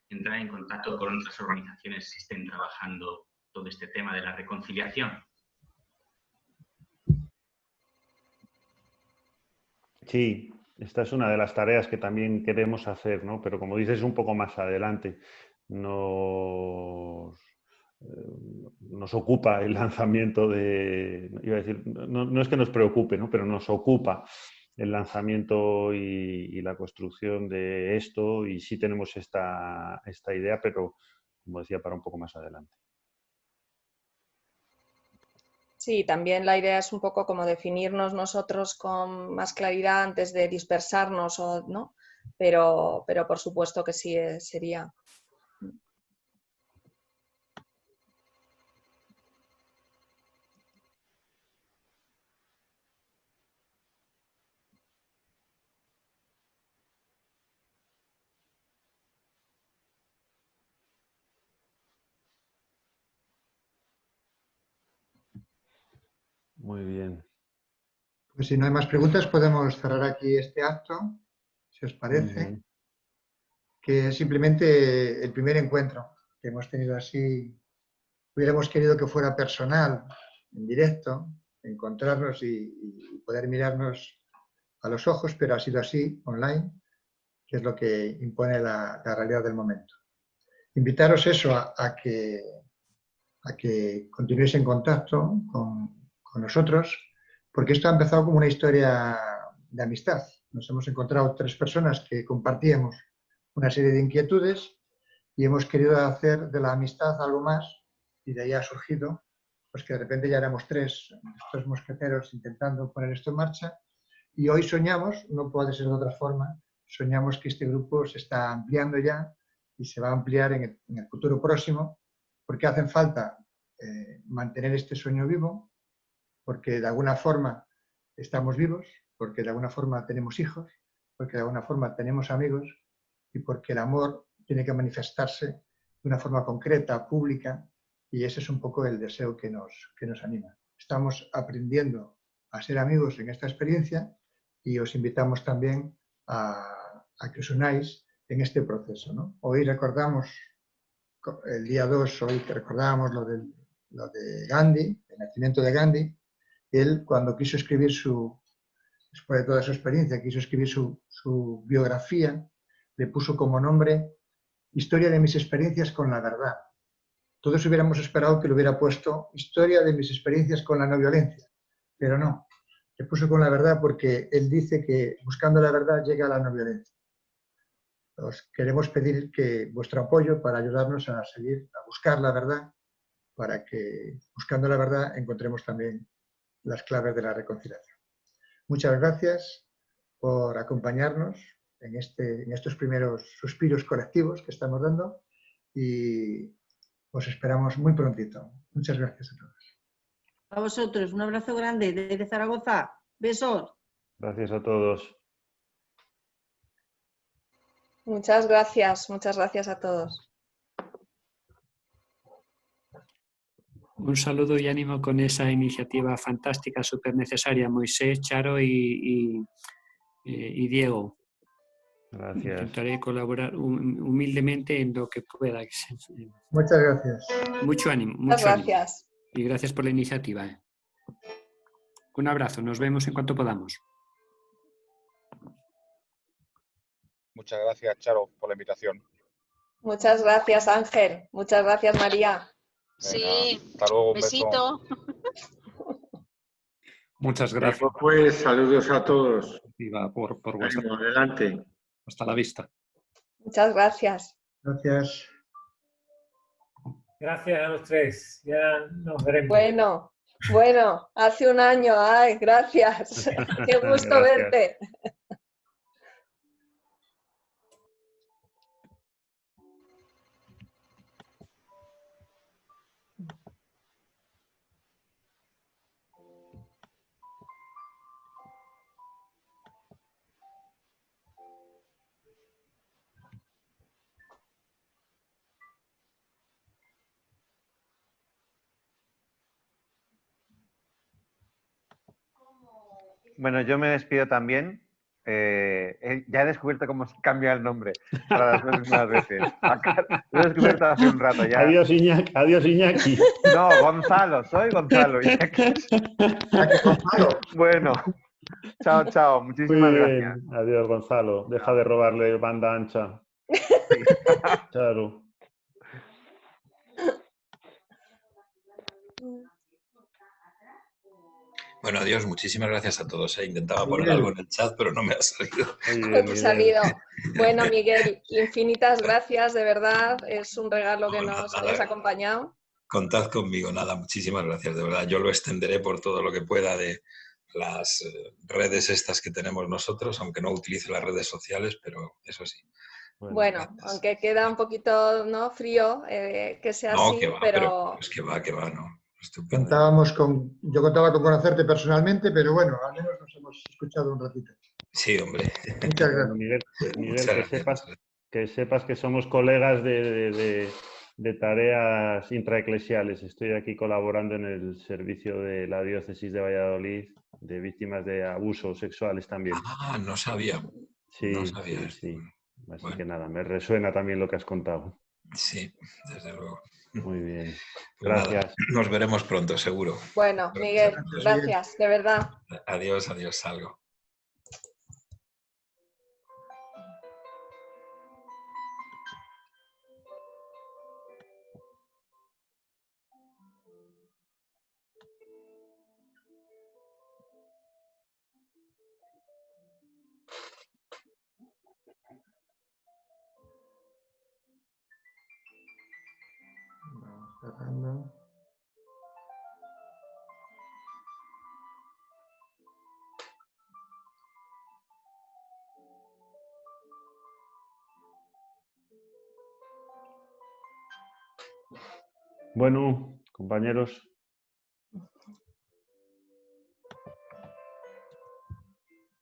entrar en contacto con otras organizaciones que estén trabajando todo este tema de la reconciliación? Sí, esta es una de las tareas que también queremos hacer, ¿no? Pero como dices, un poco más adelante. Nos ocupa el lanzamiento de... Iba a decir, no es que nos preocupe, ¿no? Pero nos ocupa el lanzamiento y la construcción de esto, y sí tenemos esta idea, pero, como decía, para un poco más adelante. Sí, también la idea es un poco como definirnos nosotros con más claridad antes de dispersarnos, ¿no? Pero por supuesto que sí sería. Muy bien. Pues si no hay más preguntas, podemos cerrar aquí este acto, si os parece, que es simplemente el primer encuentro que hemos tenido así. Hubiéramos querido que fuera personal, en directo, encontrarnos y poder mirarnos a los ojos, pero ha sido así, online, que es lo que impone la realidad del momento. Invitaros eso a que continuéis en contacto con nosotros, porque esto ha empezado como una historia de amistad. Nos hemos encontrado 3 personas que compartíamos una serie de inquietudes y hemos querido hacer de la amistad algo más, y de ahí ha surgido pues que de repente ya éramos tres mosqueteros intentando poner esto en marcha, y hoy soñamos, no puede ser de otra forma, soñamos que este grupo se está ampliando ya y se va a ampliar en el futuro próximo, porque hacen falta mantener este sueño vivo, porque de alguna forma estamos vivos, porque de alguna forma tenemos hijos, porque de alguna forma tenemos amigos y porque el amor tiene que manifestarse de una forma concreta, pública, y ese es un poco el deseo que nos anima. Estamos aprendiendo a ser amigos en esta experiencia y os invitamos también a que os unáis en este proceso, ¿no? Hoy recordamos, el día 2, hoy que recordábamos lo de Gandhi, el nacimiento de Gandhi. Él, cuando quiso escribir después de toda su experiencia, quiso escribir su biografía, le puso como nombre Historia de mis experiencias con la verdad. Todos hubiéramos esperado que le hubiera puesto Historia de mis experiencias con la no violencia, pero no. Le puso con la verdad porque él dice que buscando la verdad llega a la no violencia. Os queremos pedir vuestro apoyo para ayudarnos a seguir, a buscar la verdad, para que buscando la verdad encontremos también las claves de la reconciliación. Muchas gracias por acompañarnos en estos primeros suspiros colectivos que estamos dando y os esperamos muy prontito. Muchas gracias a todos. A vosotros, un abrazo grande desde Zaragoza. Besos. Gracias a todos. muchas gracias a todos. Un saludo y ánimo con esa iniciativa fantástica, súper necesaria, Moisés, Charo y Diego. Gracias. Intentaré colaborar humildemente en lo que pueda. Muchas gracias. Mucho ánimo. Muchas gracias. Y gracias por la iniciativa. Un abrazo, nos vemos en cuanto podamos. Muchas gracias, Charo, por la invitación. Muchas gracias, Ángel. Muchas gracias, María. Sí, hasta luego, un besito. Muchas gracias. Pues saludos a todos. Viva por vuestra. Adelante. Hasta la vista. Muchas gracias. Gracias. Gracias a los tres. Ya nos veremos. Bueno, hace un año. Ay, gracias. Qué gusto verte. Bueno, yo me despido también. Ya he descubierto cómo se cambia el nombre para las próximas veces. Lo he descubierto hace un rato ya. Adiós, Iñaki. Adiós, Iñaki. No, Gonzalo, soy Gonzalo. Bueno, chao. Muchísimas gracias. Adiós, Gonzalo. Deja de robarle banda ancha. Claro. Bueno, adiós, muchísimas gracias a todos. Intentaba poner algo en el chat, pero no me ha salido. Bueno, Miguel, infinitas gracias, de verdad. Es un regalo que nos hayas acompañado. Contad conmigo, nada, muchísimas gracias, de verdad. Yo lo extenderé por todo lo que pueda de las redes estas que tenemos nosotros, aunque no utilice las redes sociales, pero eso sí. Bueno, aunque queda un poquito frío que sea así, que va, pero es que va, ¿no? Yo contaba con conocerte personalmente, pero bueno, al menos nos hemos escuchado un ratito. Sí, hombre. Muchas gracias. Miguel, que sepas que somos colegas de tareas intraeclesiales. Estoy aquí colaborando en el servicio de la diócesis de Valladolid de víctimas de abusos sexuales también. Ah, no sabía. Sí, no sabía. Sí. Así que nada, me resuena también lo que has contado. Sí, desde luego. Muy bien. Pues gracias. Nada, nos veremos pronto, seguro. Bueno, Miguel, gracias, de verdad. Adiós, salgo. Cerrando. Bueno, compañeros.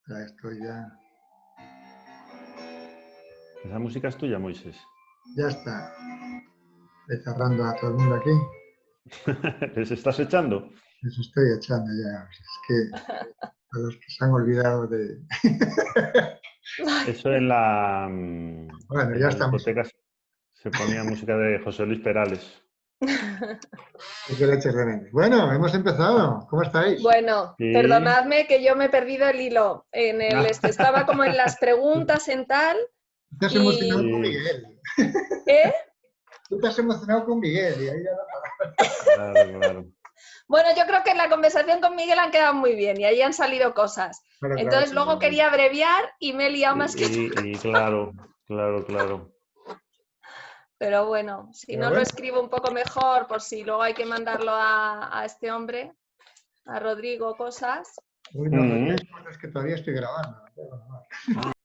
Ya estoy ya. Esa música es tuya, Moisés. Ya está. Estoy cerrando a todo el mundo aquí. ¿Les estás echando? Les estoy echando ya. Es que a los que se han olvidado de... Eso en la... Bueno, en ya las estamos. discotecas se ponía música de José Luis Perales. Qué leche remedios. Bueno, hemos empezado. ¿Cómo estáis? Bueno, Sí. perdonadme que yo me he perdido el hilo. Estaba como en las preguntas en tal. Te has emocionado con Sí. Miguel. ¿Eh? Tú te has emocionado con Miguel y ahí ya no para. Claro, claro. Bueno, yo creo que en la conversación con Miguel han quedado muy bien y ahí han salido cosas. Claro, Entonces claro. luego quería abreviar y me he liado más que tú. Y claro, claro. Pero bueno, si Pero no bueno. lo escribo un poco mejor, por si luego hay que mandarlo a este hombre, a Rodrigo, cosas. Uy, no, pero es que todavía estoy grabando.